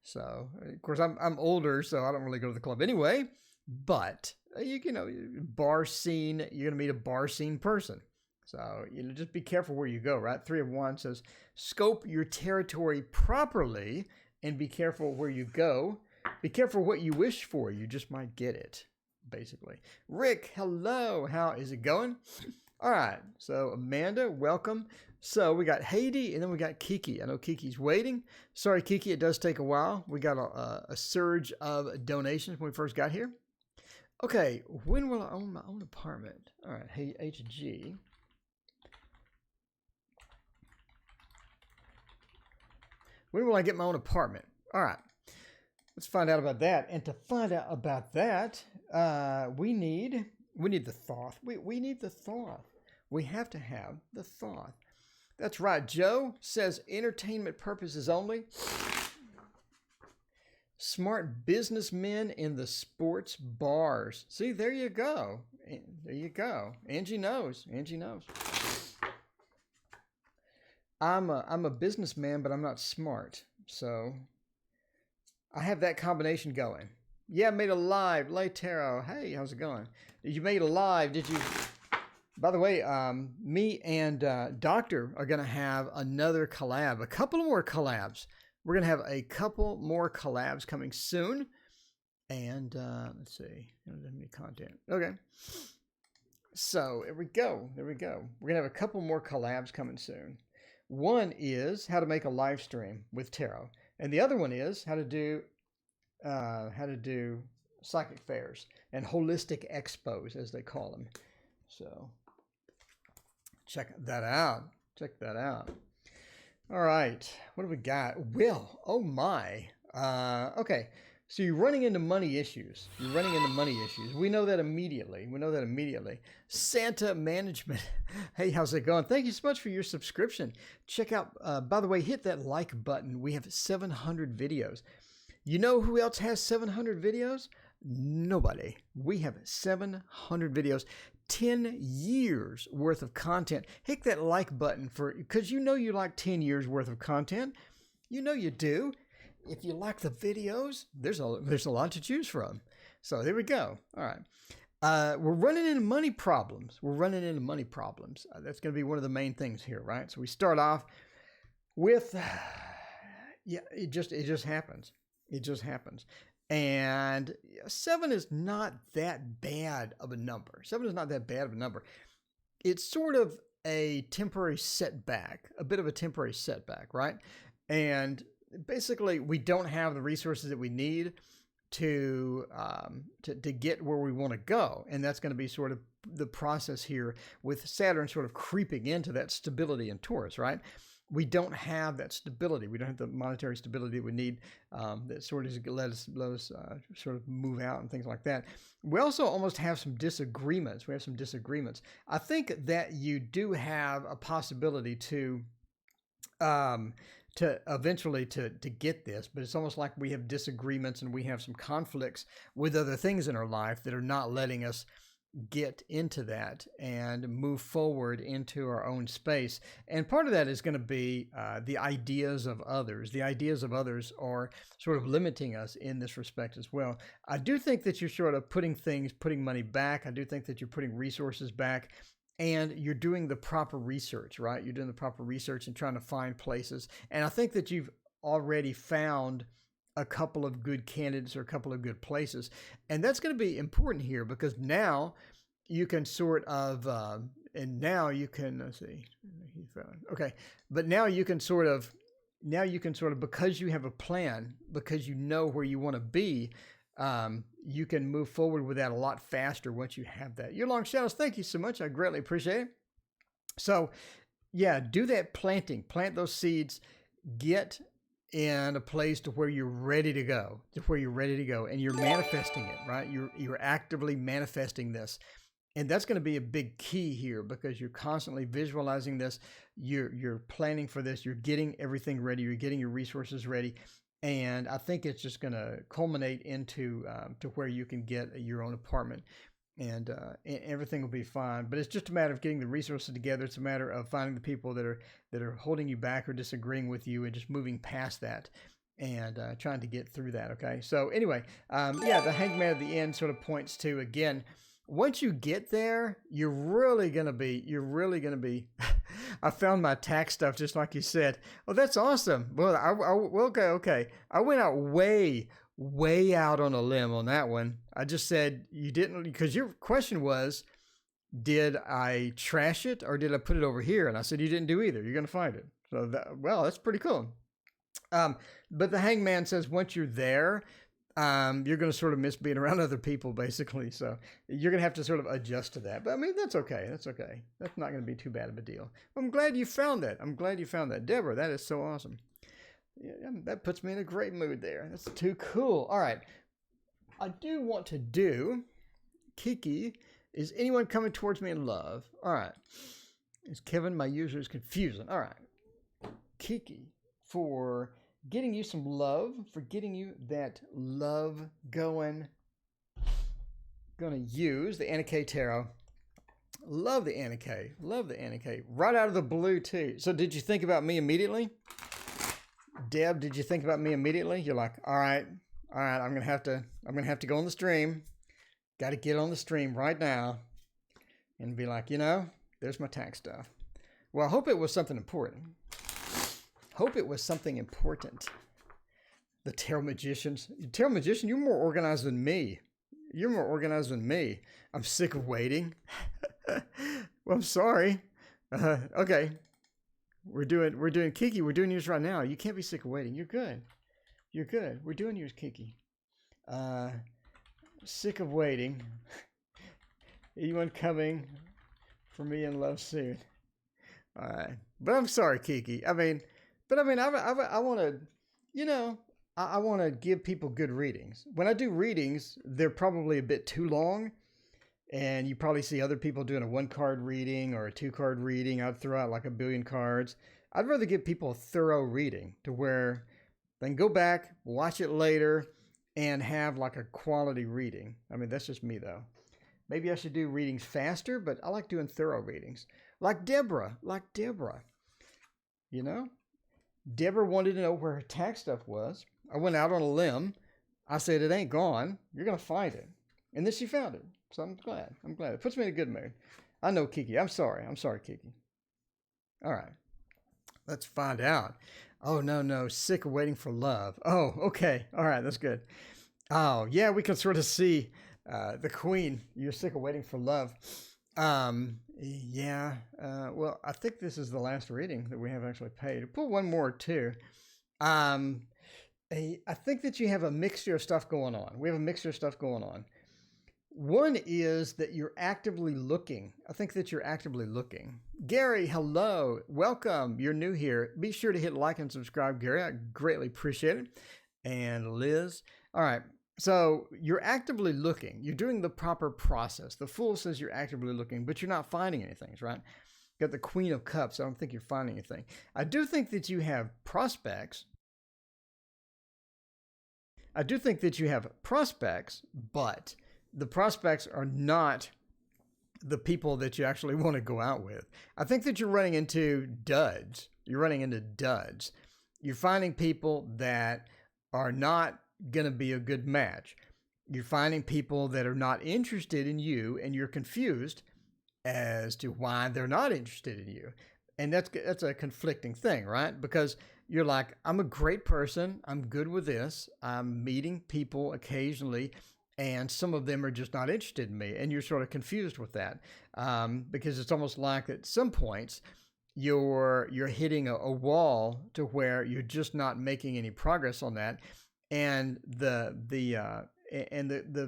So, of course, I'm older, so I don't really go to the club anyway. But you know, bar scene, you're going to meet a bar scene person. So, you know, just be careful where you go, right? Three of Wands says, scope your territory properly and be careful where you go. Be careful what you wish for. You just might get it, basically. Rick, hello. How is it going? All right. So, Amanda, welcome. So, we got Haiti and then we got Kiki. I know Kiki's waiting. Sorry, Kiki, it does take a while. We got a surge of donations when we first got here. Okay, when will I own my own apartment? All right, hey, HG. When will I get my own apartment? All right, let's find out about that. And to find out about that, we need the thought. We need the thought. We have to have the thought. That's right. Joe says entertainment purposes only. Smart businessmen in the sports bars. See, there you go. There you go. Angie knows. Angie knows. I'm a businessman, but I'm not smart. So I have that combination going. Yeah, made a live. Lay Tarot. Hey, how's it going? You made a live. Did you? By the way, me and Doctor are going to have another collab. A couple more collabs. We're going to have a couple more collabs coming soon. And let's see. Any content. Okay. So there we go. There we go. We're going to have a couple more collabs coming soon. One is how to make a live stream with tarot. And the other one is how to do psychic fairs and holistic expos, as they call them. So check that out. Check that out. All right, what do we got? Will, oh my. Okay, so you're running into money issues. You're running into money issues. We know that immediately. We know that immediately. Santa Management. Hey, how's it going? Thank you so much for your subscription. Check out, by the way, hit that like button. We have 700 videos. You know who else has 700 videos? Nobody. We have 700 videos, 10 years worth of content. Hit that like button because you know you like 10 years worth of content. You know you do. If you like the videos, there's a lot to choose from. So there we go. All right. We're running into money problems. That's going to be one of the main things here, right? So we start off with, yeah, it just happens. It just happens. And 7 is not that bad of a number. 7 is not that bad of a number. It's sort of a temporary setback, a bit of a temporary setback, right? And basically, we don't have the resources that we need to get where we want to go. And that's going to be sort of the process here with Saturn sort of creeping into that stability in Taurus, right? We don't have that stability. We don't have the monetary stability that we need that sort of let us sort of move out and things like that. We also almost have some disagreements. I think that you do have a possibility to eventually to get this, but it's almost like we have disagreements and we have some conflicts with other things in our life that are not letting us get into that and move forward into our own space. And part of that is going to be the ideas of others. The ideas of others are sort of limiting us in this respect as well. I do think that you're sort of putting money back. I do think that you're putting resources back. And you're doing the proper research, right? You're doing the proper research and trying to find places. And I think that you've already found a couple of good candidates or a couple of good places. And that's going to be important here because now you can sort of, let's see. Okay. But now you can sort of, because you have a plan, because you know where you want to be, you can move forward with that a lot faster once you have that. Your long shadows, thank you so much. I greatly appreciate it. So yeah, do that planting, plant those seeds, get in a place to where you're ready to go, and you're manifesting it, right? You're actively manifesting this. And that's going to be a big key here because you're constantly visualizing this. You're planning for this. You're getting everything ready. You're getting your resources ready. And I think it's just going to culminate into to where you can get your own apartment and everything will be fine. But it's just a matter of getting the resources together. It's a matter of finding the people that are holding you back or disagreeing with you and just moving past that and trying to get through that. Okay. So anyway, yeah, the Hangman at the end sort of points to, again, once you get there, you're really going to be, I found my tax stuff just like you said. Oh, that's awesome. Well, okay. I went out way out on a limb on that one. I just said you didn't, because your question was, did I trash it or did I put it over here? And I said, you didn't do either. You're going to find it. So that's pretty cool. But the Hangman says once you're there, you're going to sort of miss being around other people, basically. So you're going to have to sort of adjust to that. But I mean, that's okay. That's not going to be too bad of a deal. I'm glad you found that. Deborah, that is so awesome. Yeah, that puts me in a great mood there. That's too cool. All right. I do want to do Kiki. Is anyone coming towards me in love? All right. Is Kevin, my user, is confusing. All right. Kiki, for getting you some love, for getting you that love going. Gonna use the Anna K Tarot. Love the Anna K. Right out of the blue too. So did you think about me immediately? Deb, did you think about me immediately? You're like, all right, I'm gonna have to go on the stream. Got to get on the stream right now and be like, there's my tax stuff. Well, I hope it was something important. The Tarot Magician, you're more organized than me. I'm sick of waiting. Well, I'm sorry. Okay. We're doing Kiki. We're doing yours right now. You can't be sick of waiting. You're good. We're doing yours, Kiki. Sick of waiting. Anyone coming for me in love soon? All right. But I'm sorry, Kiki. I want to, I want to give people good readings. When I do readings, they're probably a bit too long. And you probably see other people doing a 1-card reading or a 2-card reading. I'd throw out like a billion cards. I'd rather give people a thorough reading to where then go back, watch it later, and have like a quality reading. I mean, that's just me though. Maybe I should do readings faster, but I like doing thorough readings. Like Deborah. You know? Deborah wanted to know where her tax stuff was. I went out on a limb. I said, it ain't gone. You're going to find it. And then she found it. So I'm glad. It puts me in a good mood. I know, Kiki. I'm sorry, Kiki. All right. Let's find out. Oh, no. Sick of waiting for love. Oh, okay. All right. That's good. Oh, yeah. We can sort of see the queen. You're sick of waiting for love. Yeah. Well, I think this is the last reading that we have actually paid. Pull one more too. I think that you have a mixture of stuff going on. We have a mixture of stuff going on. One is that you're actively looking. I think that you're actively looking. Gary, hello. Welcome. You're new here. Be sure to hit like and subscribe, Gary. I greatly appreciate it. And Liz. All right. So you're actively looking. You're doing the proper process. The Fool says you're actively looking, but you're not finding anything, right? Got the Queen of Cups. I don't think you're finding anything. I do think that you have prospects. but the prospects are not the people that you actually want to go out with. I think that you're running into duds. You're finding people that are not going to be a good match. You're finding people that are not interested in you, and you're confused as to why they're not interested in you. And that's a conflicting thing, right? Because you're like, I'm a great person. I'm good with this. I'm meeting people occasionally, and some of them are just not interested in me. And you're sort of confused with that because it's almost like at some points you're hitting a wall to where you're just not making any progress on that. And the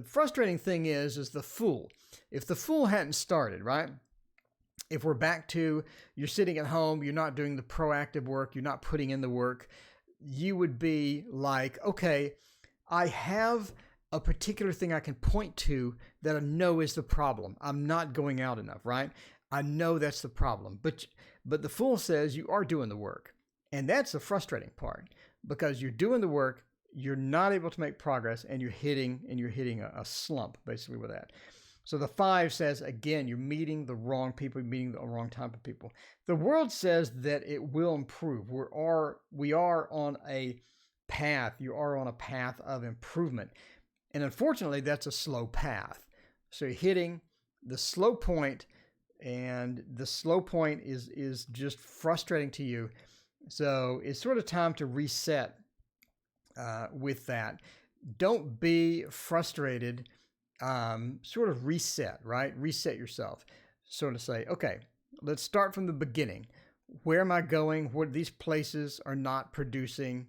frustrating thing is the Fool. If the Fool hadn't started, right? If we're back to you're sitting at home, you're not doing the proactive work, you're not putting in the work, you would be like, okay, I have a particular thing I can point to that I know is the problem. I'm not going out enough, right? I know that's the problem. But the Fool says you are doing the work. And that's the frustrating part because you're doing the work, you're not able to make progress, and you're hitting a slump basically with that. So the 5 says, again, you're meeting the wrong people, you're meeting the wrong type of people. The world says that it will improve. We are on a path. You are on a path of improvement. And unfortunately, that's a slow path. So you're hitting the slow point, and the slow point is just frustrating to you. So it's sort of time to reset with that. Don't be frustrated. Sort of reset, right? Reset yourself. Sort of say, okay, let's start from the beginning. Where am I going? What these places are not producing,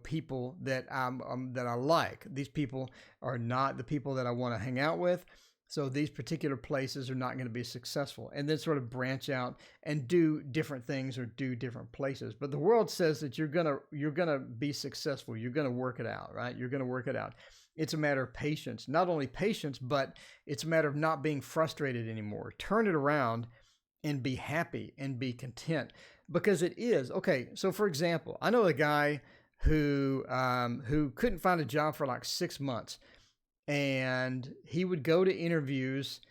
people that that I like. These people are not the people that I want to hang out with. So these particular places are not going to be successful. And then sort of branch out and do different things or do different places. But the world says that you're gonna be successful. You're gonna work it out, right? You're gonna work it out. It's a matter of patience. Not only patience, but it's a matter of not being frustrated anymore. Turn it around and be happy and be content, because it is. Okay, so for example, I know a guy who couldn't find a job for like 6 months, and he would go to interviews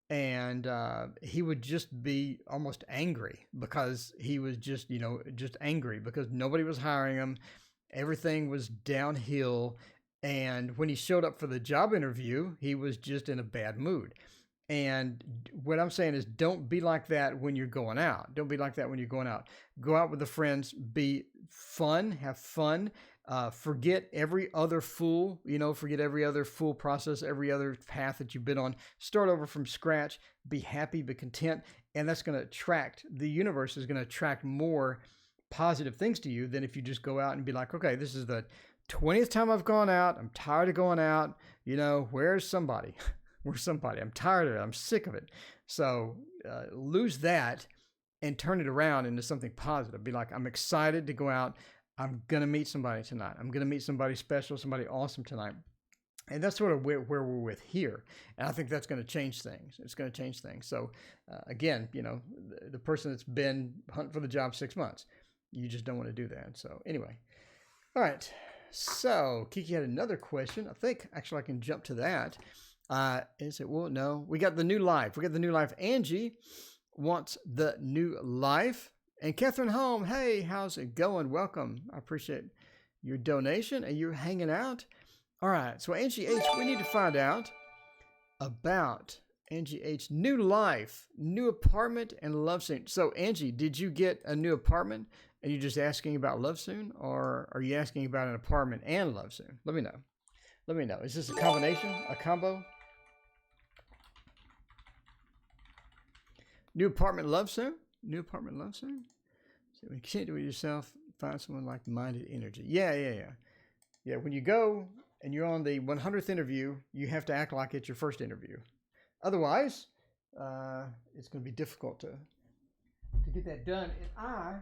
and he would just be almost angry because he was just angry because nobody was hiring him. Everything was downhill. And when he showed up for the job interview, he was just in a bad mood. And what I'm saying is, don't be like that when you're going out. Don't be like that when you're going out. Go out with the friends, be fun, have fun. Forget every other Fool, forget every other Fool process, every other path that you've been on. Start over from scratch, be happy, be content. And that's going to the universe is going to attract more positive things to you than if you just go out and be like, okay, this is the 20th time I've gone out. I'm tired of going out. Where's somebody? Where's somebody? I'm tired of it. I'm sick of it. So lose that and turn it around into something positive. Be like, I'm excited to go out. I'm going to meet somebody tonight. I'm going to meet somebody special, somebody awesome tonight. And that's sort of where we're with here. And I think that's going to change things. It's going to change things. So again, the person that's been hunting for the job 6 months, you just don't want to do that. So anyway. All right. So Kiki had another question. I think actually I can jump to that. Is it? Well, no. We got the new life. We got the new life. Angie wants the new life. And Catherine Home, hey, how's it going? Welcome. I appreciate your donation and you're hanging out. All right. So Angie H, we need to find out about Angie H, new life, new apartment, and love soon. So Angie, did you get a new apartment? Are you just asking about love soon, or are you asking about an apartment and love soon? Let me know. Let me know. Is this a combination, a combo? New apartment, love soon? New apartment, love soon? So when you can't do it yourself, find someone like-minded energy. Yeah, when you go and you're on the 100th interview, you have to act like it's your first interview. Otherwise, it's going to be difficult to get that done. And I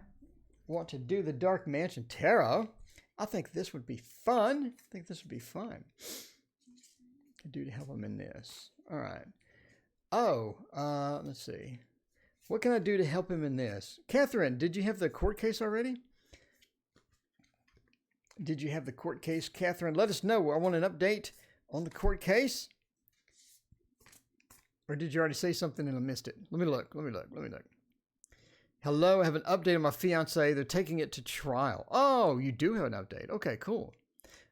want to do the Dark Mansion Tarot. I think this would be fun. Could do to help him in this. All right. Let's see. What can I do to help him in this? Catherine, did you have the court case already? Did you have the court case? Catherine, let us know. I want an update on the court case. Or did you already say something and I missed it? Let me look. Hello, I have an update on my fiance. They're taking it to trial. Oh, you do have an update. Okay, cool.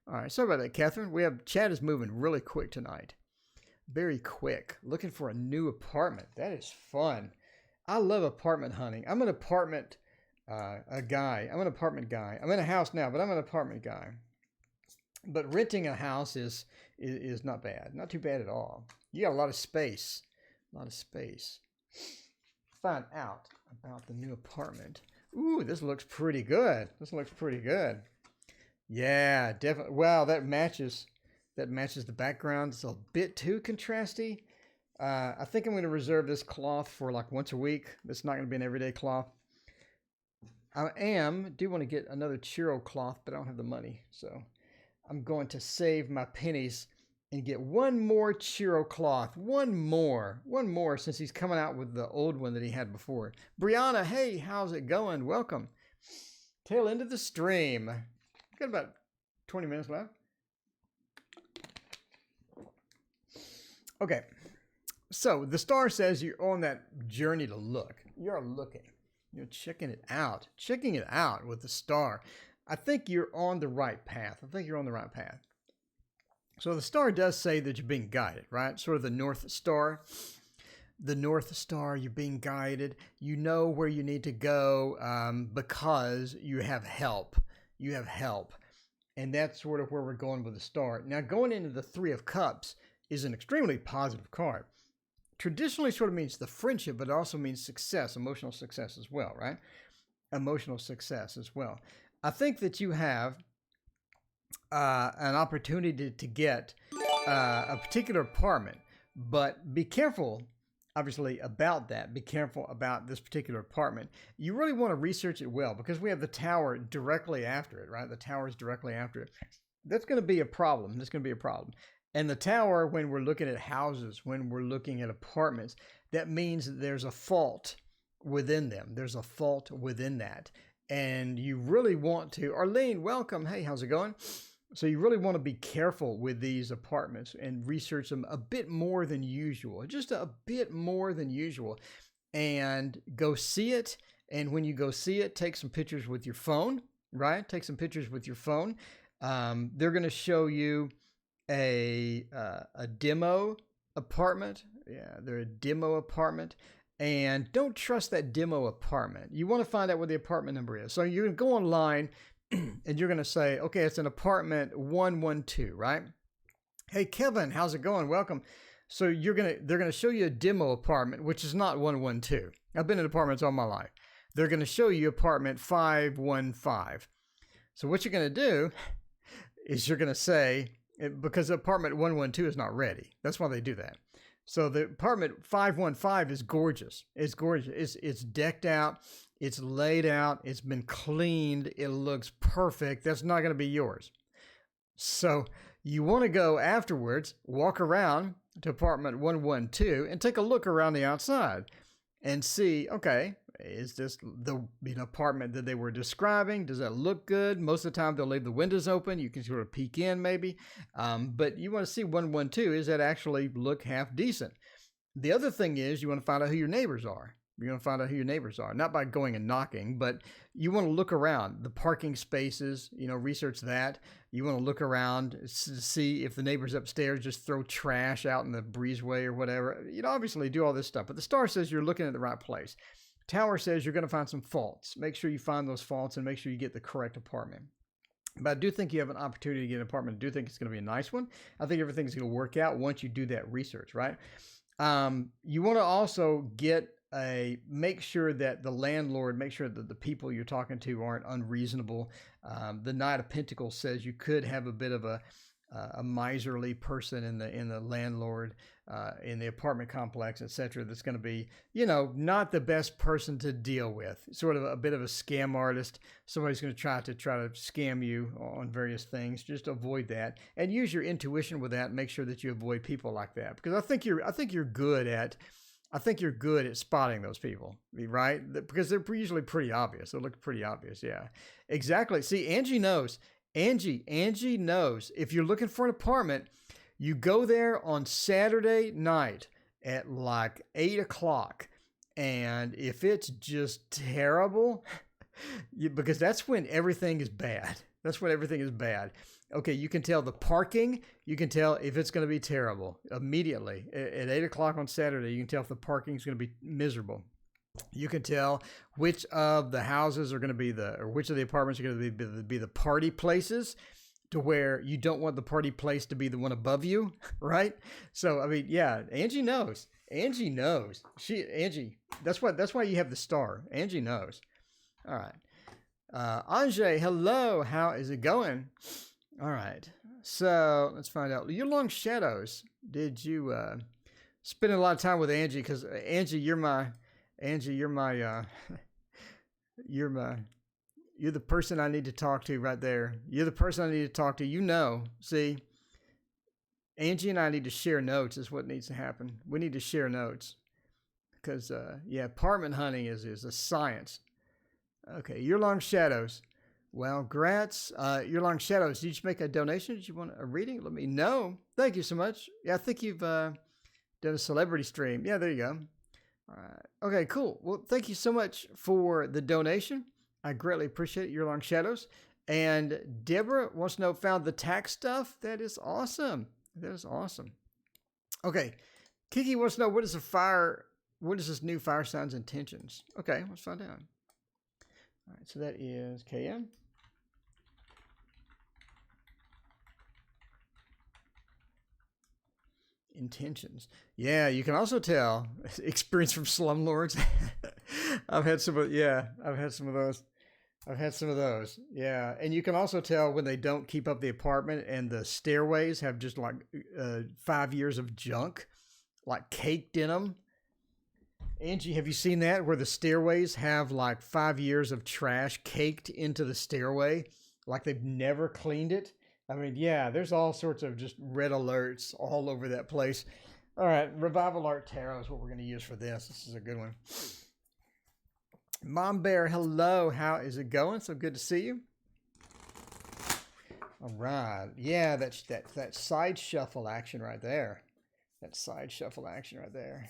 All right, sorry about that, Catherine. Chat is moving really quick tonight. Very quick. Looking for a new apartment. That is fun. I love apartment hunting. I'm an apartment guy. I'm an apartment guy. I'm in a house now, but I'm an apartment guy. But renting a house is not bad. Not too bad at all. You got a lot of space. Find out about the new apartment. Ooh, this looks pretty good. Yeah, definitely. Wow, that matches the background. It's a bit too contrasty. I think I'm going to reserve this cloth for like once a week. It's not going to be an everyday cloth. I do want to get another Chiro cloth, but I don't have the money. So I'm going to save my pennies and get one more Chiro cloth. One more, since he's coming out with the old one that he had before. Brianna, hey, how's it going? Welcome. Tail end of the stream. Got about 20 minutes left. Okay. So the star says you're on that journey to look. You're looking. You're checking it out with the star. I think you're on the right path. So the star does say that you're being guided, right? Sort of the North Star. The North Star, you're being guided. You know where you need to go because you have help. And that's sort of where we're going with the star. Now, going into the Three of Cups is an extremely positive card. Traditionally sort of means the friendship, but it also means success, emotional success as well, right? I think that you have an opportunity to get a particular apartment, but be careful, obviously, about that. Be careful about this particular apartment. You really want to research it well because we have the tower directly after it, right? The tower is directly after it. That's going to be a problem. And the tower, when we're looking at houses, when we're looking at apartments, that means that there's a fault within them. There's a fault within that. And you really want to, Arlene, welcome. Hey, how's it going? So you really want to be careful with these apartments and research them a bit more than usual, just a bit more than usual, and go see it. And when you go see it, take some pictures with your phone, right? They're going to show you a demo apartment. Yeah, they're a demo apartment. And don't trust that demo apartment. You want to find out what the apartment number is. So you're going to go online and you're going to say, okay, it's an apartment 112, right? Hey, Kevin, how's it going? Welcome. So they're going to show you a demo apartment, which is not 112. I've been in apartments all my life. They're going to show you apartment 515. So what you're going to do is you're going to say, because apartment 112 is not ready. That's why they do that. So the apartment 515 is gorgeous. It's decked out. It's laid out. It's been cleaned. It looks perfect. That's not going to be yours. So you want to go afterwards, walk around to apartment 112 and take a look around the outside and see, okay, Is this the apartment that they were describing? Does that look good? Most of the time they'll leave the windows open. You can sort of peek in maybe. But you want to see 112, is that actually look half decent? The other thing is you want to find out who your neighbors are. You're going to find out who your neighbors are, not by going and knocking, but you want to look around the parking spaces, research that. You want to look around to see if the neighbors upstairs just throw trash out in the breezeway or whatever. Obviously do all this stuff, but the star says you're looking at the right place. Tower says you're going to find some faults. Make sure you find those faults and make sure you get the correct apartment. But I do think you have an opportunity to get an apartment. I do think it's going to be a nice one. I think everything's going to work out once you do that research, right? You want to also make sure that the landlord, make sure that the people you're talking to aren't unreasonable. The Knight of Pentacles says you could have a bit of a miserly person in the landlord, in the apartment complex, etc. That's going to be, not the best person to deal with. Sort of a bit of a scam artist. Somebody's going to try to scam you on various things. Just avoid that and use your intuition with that. And make sure that you avoid people like that, because I think you're good at spotting those people, right? Because they're usually pretty obvious. They look pretty obvious. Yeah, exactly. See, Angie knows. Angie knows. If you're looking for an apartment, you go there on Saturday night at like 8 o'clock. And if it's just terrible, because that's when everything is bad. That's when everything is bad. Okay, you can tell the parking. You can tell if it's going to be terrible immediately. At 8 o'clock on Saturday, you can tell if the parking is going to be miserable. You can tell which of the houses are going to be which of the apartments are going to be the party places, to where you don't want the party place to be the one above you, right? So, I mean, yeah, Angie knows. Angie knows. Angie, that's why you have the star. Angie knows. All right. Anjay, hello. How is it going? All right. So let's find out. Your long shadows. Did you spend a lot of time with Angie? Because Angie, you're the person I need to talk to right there. You're the person I need to talk to. See, Angie and I need to share notes is what needs to happen. We need to share notes because, apartment hunting is a science. Okay, Your Long Shadows. Well, grats. Your Long Shadows, did you make a donation? Did you want a reading? Let me know. Thank you so much. Yeah, I think you've done a celebrity stream. Yeah, there you go. All right. Okay, cool. Well, thank you so much for the donation. I greatly appreciate it, Your Long Shadows. And Deborah wants to know, found the tax stuff? That is awesome. That is awesome. Okay. Kiki wants to know, what is this new fire sign's intentions? Okay, let's find out. All right, so that is KM. Intentions. Yeah, you can also tell experience from slumlords. I've had some of those. Yeah, and you can also tell when they don't keep up the apartment and the stairways have just like 5 years of junk like caked in them. Angie, have you seen that where the stairways have like 5 years of trash caked into the stairway, like they've never cleaned it? I mean, yeah, there's all sorts of just red alerts all over that place. All right, Revival Art Tarot is what we're going to use for this. This is a good one. Mom Bear, hello. How is it going? So good to see you. All right. Yeah, that side shuffle action right there. That side shuffle action right there.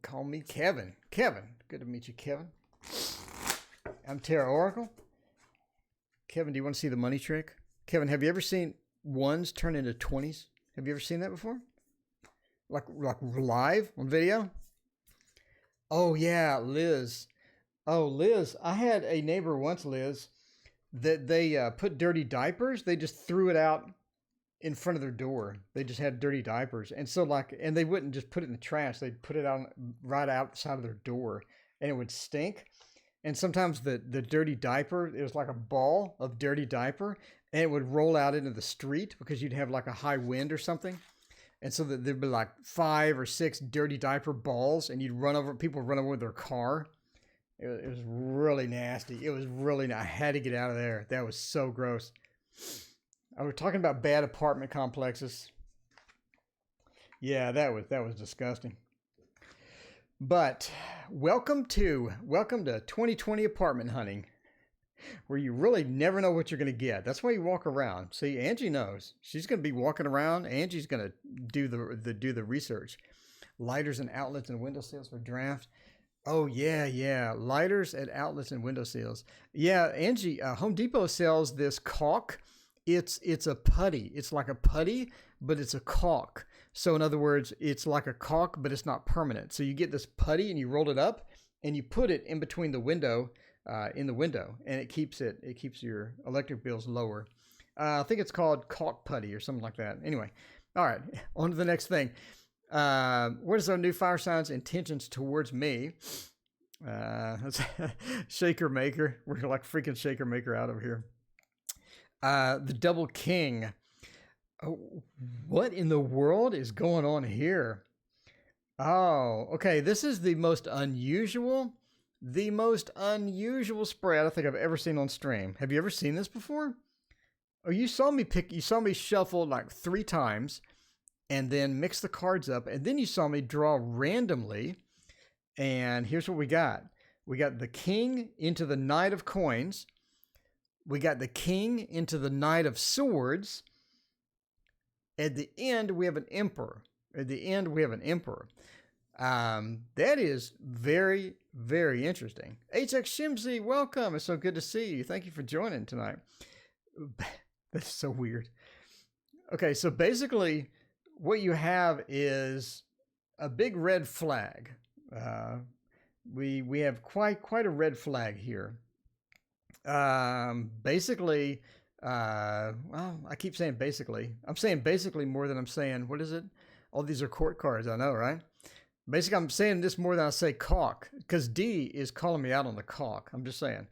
Call me Kevin. Kevin. Good to meet you, Kevin. I'm TarotOracle. Kevin, do you want to see the money trick? Kevin, have you ever seen ones turn into 20s? Have you ever seen that before? Like live on video? Oh, yeah, Liz. Oh, Liz. I had a neighbor once, Liz, that they put dirty diapers. They just threw it out in front of their door. They just had dirty diapers. And so and they wouldn't just put it in the trash. They'd put it out right outside of their door and it would stink. And sometimes the dirty diaper, it was like a ball of dirty diaper and it would roll out into the street because you'd have like a high wind or something. And so there'd be like 5 or 6 dirty diaper balls and people run over with their car. It was really nasty. I had to get out of there. That was so gross. I was talking about bad apartment complexes. Yeah, that was disgusting. But welcome to 2020 apartment hunting, where you really never know what you're going to get. That's why you walk around. See, Angie knows. She's going to be walking around. Angie's going to do the research. Lighters and outlets and window sills for draft. Oh yeah. Lighters and outlets and window sills. Yeah, Angie, Home Depot sells this caulk. It's a putty. It's like a putty, but it's a caulk. So in other words, it's like a caulk, but it's not permanent. So you get this putty and you roll it up and you put it in between the window, and it keeps your electric bills lower. I think it's called caulk putty or something like that. Anyway, all right, on to the next thing. What is our new fire sign's intentions towards me? That's Shaker Maker. We're like freaking Shaker Maker out over here. The Double King. Oh, what in the world is going on here? Oh, okay. This is the most unusual spread I think I've ever seen on stream. Have you ever seen this before? Oh, you saw me shuffle like 3 times and then mix the cards up, and then you saw me draw randomly. And here's what we got. We got the King into the Knight of Coins. We got the King into the Knight of Swords. At the end, we have an Emperor. That is very, very interesting. HX Shimsy, welcome. It's so good to see you. Thank you for joining tonight. That's so weird. Okay, so basically, what you have is a big red flag. We have quite a red flag here. Basically, well, I keep saying basically. I'm saying basically more than I'm saying, what is it? All these are court cards, I know, right? Basically, I'm saying this more than I say caulk, because D is calling me out on the caulk. I'm just saying.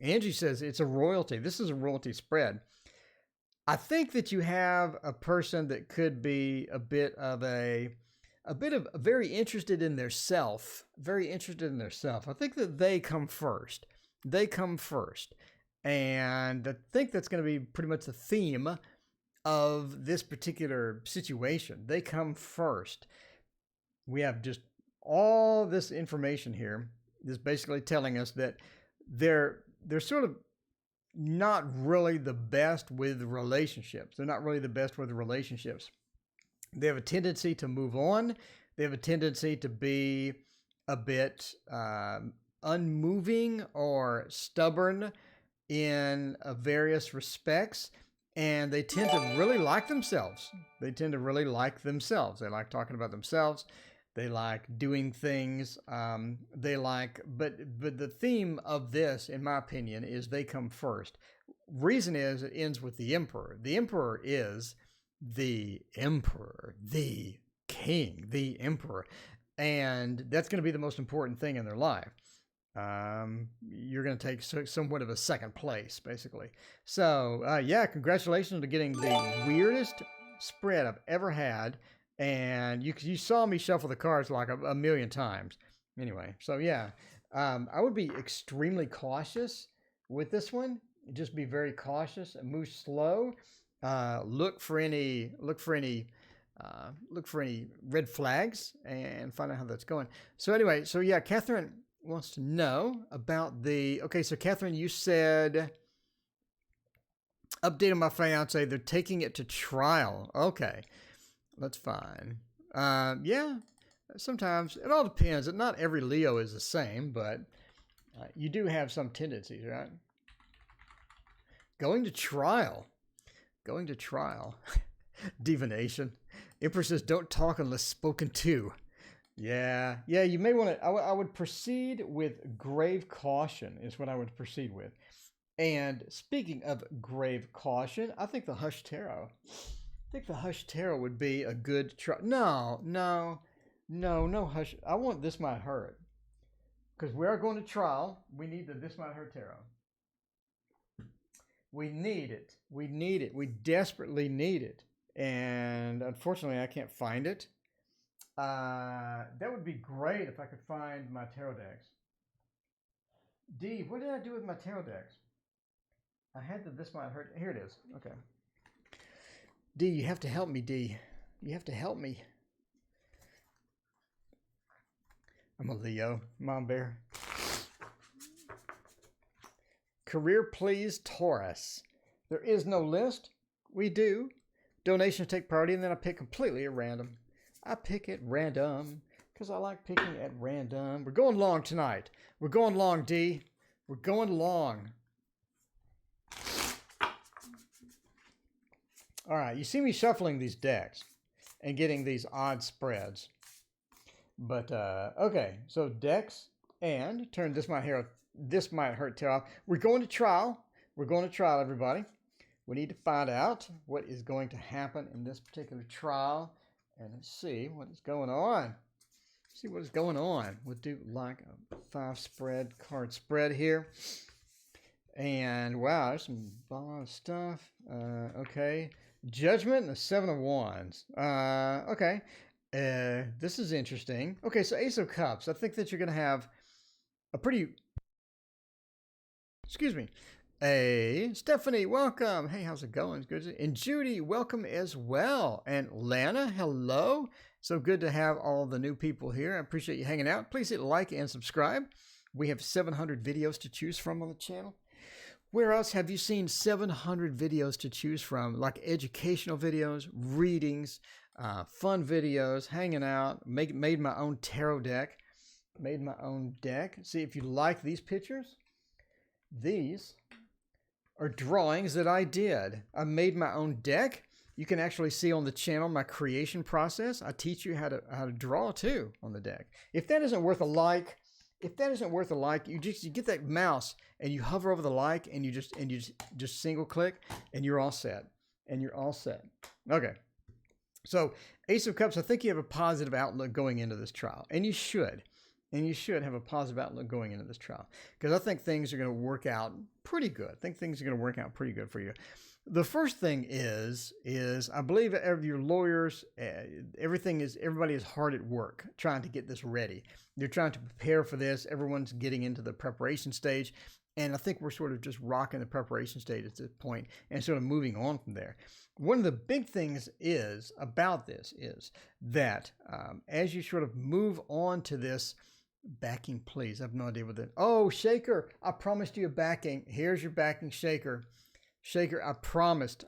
Angie says it's a royalty. This is a royalty spread. I think that you have a person that could be a bit of very interested in their self. Very interested in their self. I think that they come first. And I think that's going to be pretty much the theme of this particular situation. They come first. We have just all this information here. This basically telling us that they're sort of not really the best with relationships. They have a tendency to move on. They have a tendency to be a bit unmoving or stubborn in various respects, and they tend to really like themselves. They like talking about themselves. They like doing things. But the theme of this, in my opinion, is they come first. Reason is it ends with the Emperor. The Emperor is the king, the Emperor. And that's going to be the most important thing in their life. You're going to take somewhat of a second place, basically. So, yeah, congratulations on getting the weirdest spread I've ever had. And you saw me shuffle the cards like a million times. Anyway, so yeah, I would be extremely cautious with this one. Just be very cautious and move slow. Look for any red flags and find out how that's going. So anyway, so yeah, Catherine wants to know about okay, so Catherine, you said, update on my fiance, they're taking it to trial. Okay, that's fine. Yeah, sometimes it all depends. Not every Leo is the same, but you do have some tendencies, right? Going to trial. Divination. Emperor says, don't talk unless spoken to. Yeah, you may want to. I would proceed with grave caution is what I would proceed with. And speaking of grave caution, I think the Hush Tarot. Would be a good try. No, Hush. I want This Might Hurt. Because we are going to trial. We need the This Might Hurt Tarot. We need it. We desperately need it. And unfortunately, I can't find it. That would be great if I could find my tarot decks. D, what did I do with my tarot decks? I had This Might Hurt. Here it is. Okay. D, you have to help me, D. You have to help me. I'm a Leo. Mom bear. Career, please, Taurus. There is no list. We do. Donations take priority, and then I pick completely at random. I pick at random because I like picking at random. We're going long tonight. We're going long, D. We're going long. All right, you see me shuffling these decks and getting these odd spreads. But, okay, so decks and turn this might hurt tear off. We're going to trial. We're going to trial, everybody. We need to find out what is going to happen in this particular trial and see what is going on. See what is going on. We'll do like a 5 spread card spread here. And wow, there's some bomb stuff. Okay. Judgment and the 7 of Wands. Okay. This is interesting. Okay, so Ace of Cups. I think that you're going to have a pretty... Excuse me. Hey, Stephanie, welcome. Hey, how's it going? It's good. And Judy, welcome as well. And Lana, hello. So good to have all the new people here. I appreciate you hanging out. Please hit like and subscribe. We have 700 videos to choose from on the channel. Where else have you seen 700 videos to choose from? Like educational videos, readings, fun videos, hanging out, made my own tarot deck. Made my own deck. See, if you like these pictures, these are drawings that I did. I made my own deck. You can actually see on the channel my creation process. I teach you how to draw too on the deck. If that isn't worth a like, you get that mouse and you hover over the like and you just single click and you're all set. Okay. So Ace of Cups, I think you have a positive outlook going into this trial, and you should. And you should have a positive outlook going into this trial, because I think things are going to work out pretty good. I think things are going to work out pretty good for you. The first thing is I believe your lawyers, everybody is hard at work trying to get this ready. They're trying to prepare for this. Everyone's getting into the preparation stage. And I think we're sort of just rocking the preparation stage at this point and sort of moving on from there. One of the big things about this is that as you sort of move on to this, backing, please. I have no idea what that. Oh, Shaker, I promised you a backing. Here's your backing, Shaker. Shaker, I promised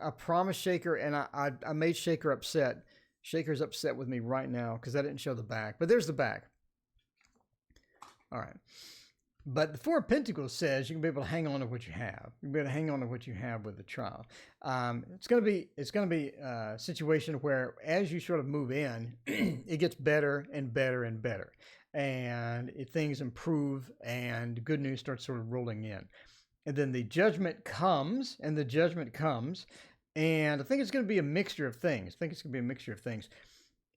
Shaker, and I made Shaker upset. Shaker's upset with me right now because I didn't show the back. But there's the back. All right. But the 4 of Pentacles says you can be able to hang on to what you have. You can be able to hang on to what you have with the trial. It's going to be a situation where as you sort of move in, it gets better and better and better. And things improve and good news starts sort of rolling in. And then the judgment comes, and I think it's going to be a mixture of things.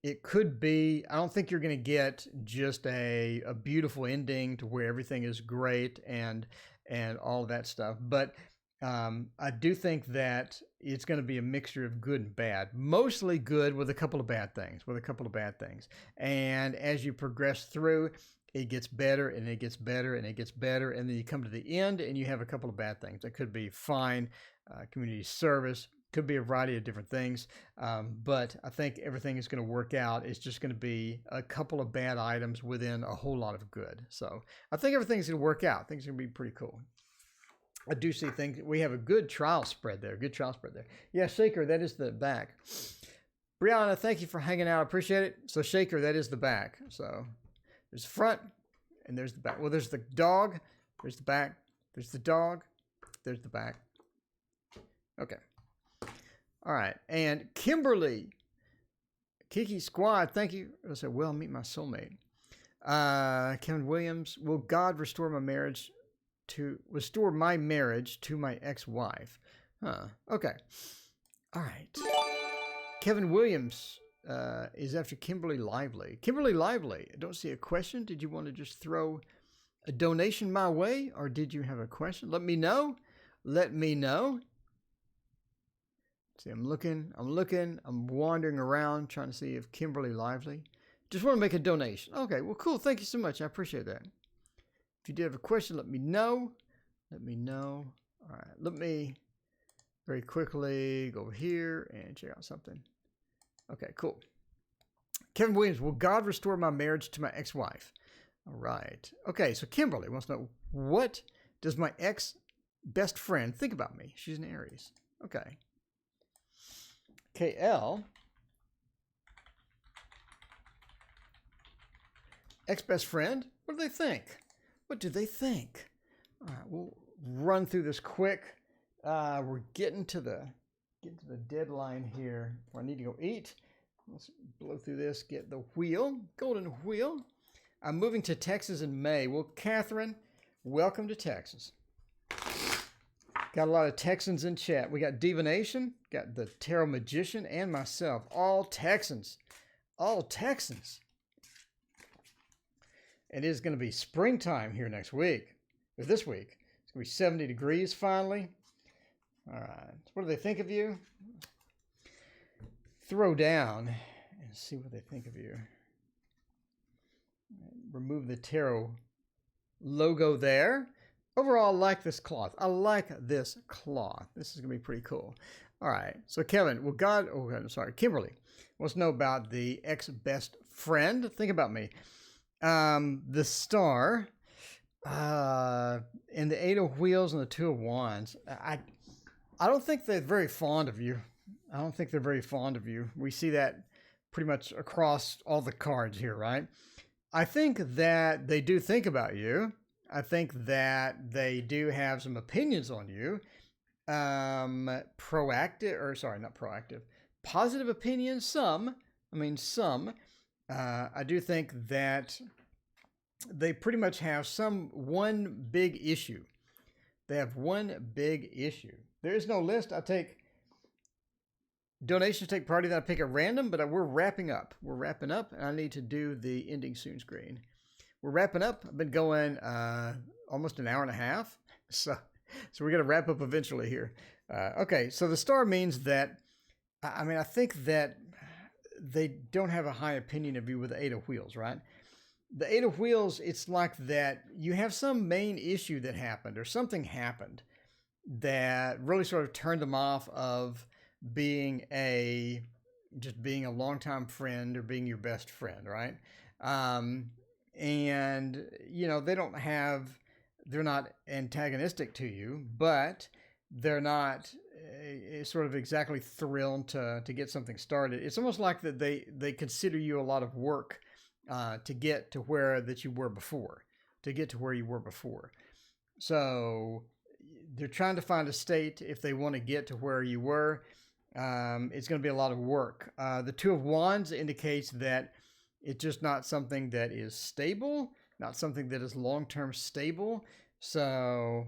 It could be, I don't think you're going to get just a beautiful ending to where everything is great and all that stuff. But I do think that it's going to be a mixture of good and bad, mostly good with a couple of bad things, And as you progress through, it gets better and it gets better and it gets better. And then you come to the end and you have a couple of bad things. That could be fine, community service, could be a variety of different things. But I think everything is going to work out. It's just going to be a couple of bad items within a whole lot of good. So I think everything's going to work out. Things are going to be pretty cool. I do see things. We have a good trial spread there. Yeah, Shaker, that is the back. Brianna, thank you for hanging out. I appreciate it. So Shaker, that is the back. So there's the front and there's the back. Well, there's the dog. There's the back. There's the dog. There's the back. Okay. All right. And Kimberly, Kiki Squad, thank you. I said, well, meet my soulmate. Kevin Williams, will God restore my marriage to my ex-wife? Okay. All right. Kevin Williams is after Kimberly Lively. Kimberly Lively, I don't see a question. Did you want to just throw a donation my way, or did you have a question? Let me know. See, I'm looking, I'm wandering around trying to see if Kimberly Lively. Just want to make a donation. Okay, well, cool. Thank you so much. I appreciate that. If you did have a question, let me know. All right, let me very quickly go over here and check out something. Okay, cool. Kevin Williams, will God restore my marriage to my ex-wife? All right. Okay, so Kimberly wants to know, what does my ex-best friend think about me? She's an Aries. Okay. KL. Ex-best friend, what do they think? What do they think? All right, we'll run through this quick. We're getting to the deadline here where I need to go eat. Let's blow through this, get the wheel, golden wheel. I'm moving to Texas in May. Well, Catherine, welcome to Texas. Got a lot of Texans in chat. We got Divination, got the Tarot Magician, and myself. All Texans. All Texans. It is going to be springtime here next week. Or this week. It's going to be 70 degrees finally. All right. So what do they think of you? Throw down and see what they think of you. Remove the tarot logo there. Overall, I like this cloth. I like this cloth. This is going to be pretty cool. All right. So Kevin, Kimberly wants to know about the ex-best friend. Think about me. The star, and the 8 of wheels and the 2 of wands. I don't think they're very fond of you. I don't think they're very fond of you. We see that pretty much across all the cards here, right? I think that they do think about you. I think that they do have some opinions on you. Positive opinions, some. I do think that they pretty much have one big issue. They have one big issue. There is no list. I take donations, take priority, then I pick at random, but we're wrapping up. We're wrapping up, and I need to do the ending soon screen. We're wrapping up. I've been going almost an hour and a half, so we're going to wrap up eventually here. Okay, so the star means that, I think that they don't have a high opinion of you with the 8 of wheels, right? The 8 of wheels, it's like that you have some main issue that happened or something happened that really sort of turned them off of being a longtime friend or being your best friend, right? And they're not antagonistic to you, but they're not sort of exactly thrilled to get something started. It's almost like that they consider you a lot of work to get to where you were before. So they're trying to find a state if they want to get to where you were. It's going to be a lot of work. The 2 of wands indicates that it's just not something that is stable, not something that is long-term stable. So,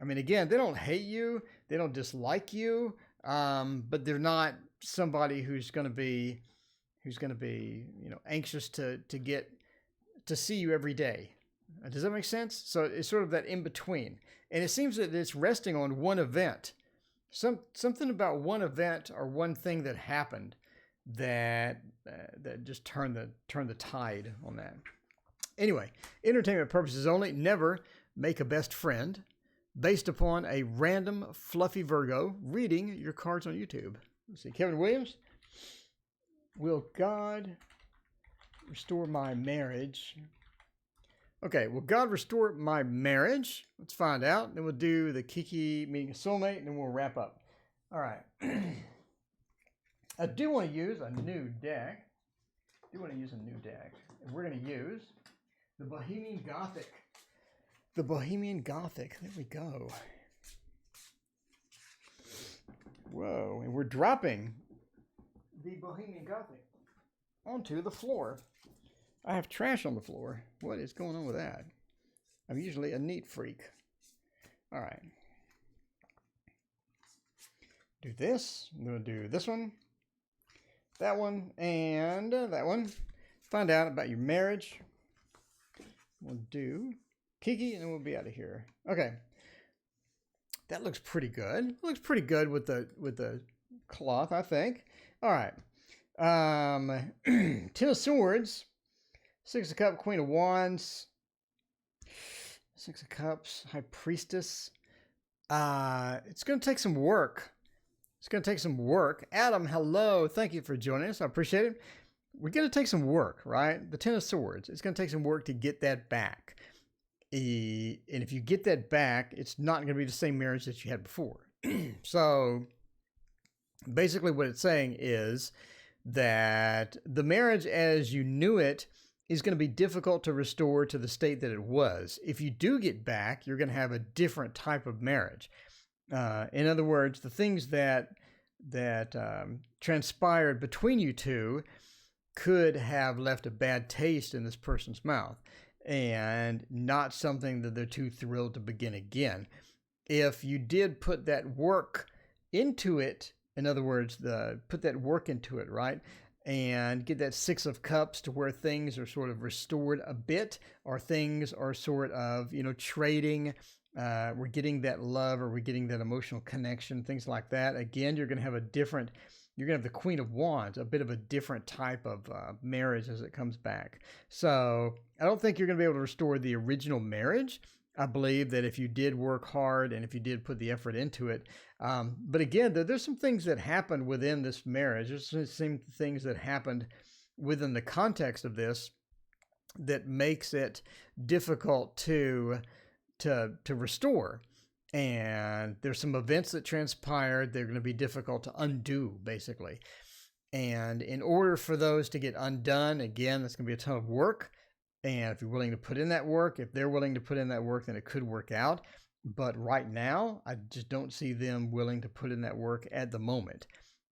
again, they don't hate you. They don't dislike you. But they're not somebody who's going to be, anxious to get to see you every day. Does that make sense? So it's sort of that in between. And it seems that it's resting on one event. Something about one event or one thing that happened that just turned the tide on that. Anyway, entertainment purposes only. Never make a best friend based upon a random fluffy Virgo reading your cards on YouTube. Let's see, Kevin Williams. Will God restore my marriage? Okay, will God restore my marriage? Let's find out. Then we'll do the Kiki meeting a soulmate, and then we'll wrap up. All right. I do want to use a new deck. And we're going to use the Bohemian Gothic. The Bohemian Gothic. There we go. Whoa. And we're dropping the Bohemian Gothic onto the floor. I have trash on the floor. What is going on with that? I'm usually a neat freak. All right. Do this. I'm going to do this one, that one, and that one. Find out about your marriage. We'll do Kiki, and then we'll be out of here. Okay. That looks pretty good. It looks pretty good with the cloth, I think. All right. 10 of Swords. 6 of Cups, Queen of Wands, 6 of Cups, High Priestess. It's going to take some work. Adam, hello. Thank you for joining us. I appreciate it. we're going to take some work, right? The Ten of Swords, it's going to take some work to get that back. And if you get that back, it's not going to be the same marriage that you had before. So basically what it's saying is that the marriage as you knew it is going to be difficult to restore to the state that it was. If you do get back, you're going to have a different type of marriage. In other words, the things that transpired between you two could have left a bad taste in this person's mouth and not something that they're too thrilled to begin again. If you did put that work into it, in other words, put that work into it, right? And get that Six of Cups to where things are sort of restored a bit, or things are sort of, trading. We're getting that love, or we're getting that emotional connection, things like that. Again, you're going to have the Queen of Wands, a bit of a different type of marriage as it comes back. So I don't think you're going to be able to restore the original marriage. I believe that if you did work hard and if you did put the effort into it. But again, there's some things that happened within this marriage. There's some things that happened within the context of this that makes it difficult to restore. And there's some events that transpired. They're going to be difficult to undo, basically. And in order for those to get undone, again, that's going to be a ton of work. And if you're willing to put in that work, if they're willing to put in that work, then it could work out. But right now, I just don't see them willing to put in that work at the moment.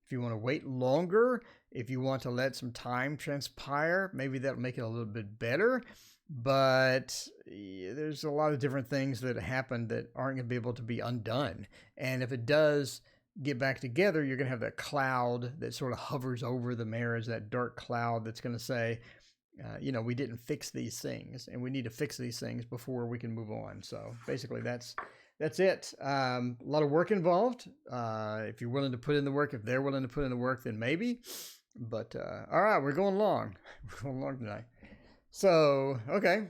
If you want to wait longer, if you want to let some time transpire, maybe that'll make it a little bit better. But there's a lot of different things that happen that aren't going to be able to be undone. And if it does get back together, you're going to have that cloud that sort of hovers over the marriage, that dark cloud that's going to say, we didn't fix these things, and we need to fix these things before we can move on. So basically that's it. A lot of work involved. If you're willing to put in the work, if they're willing to put in the work, then maybe. But all right, we're going long. We're going long tonight. So, okay.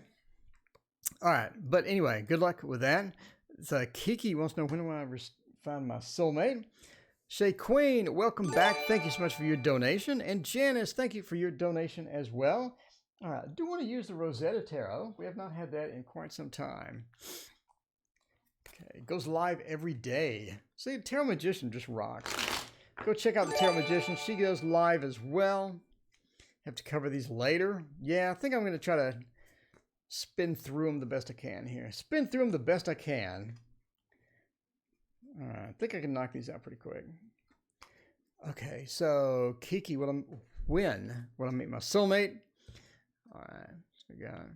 All right. But anyway, good luck with that. So Kiki wants to know, when will I find my soulmate? Shay Queen, welcome back. Thank you so much for your donation. And Janice, thank you for your donation as well. All right. I do want to use the Rosetta Tarot. We have not had that in quite some time. Okay. It goes live every day. See, Tarot Magician just rocks. Go check out the Tarot Magician. She goes live as well. Have to cover these later. Yeah, I think I'm going to try to spin through them the best I can here. Spin through them the best I can. All right, I think I can knock these out pretty quick. Okay, so Kiki, when will I meet my soulmate? All right, so we got.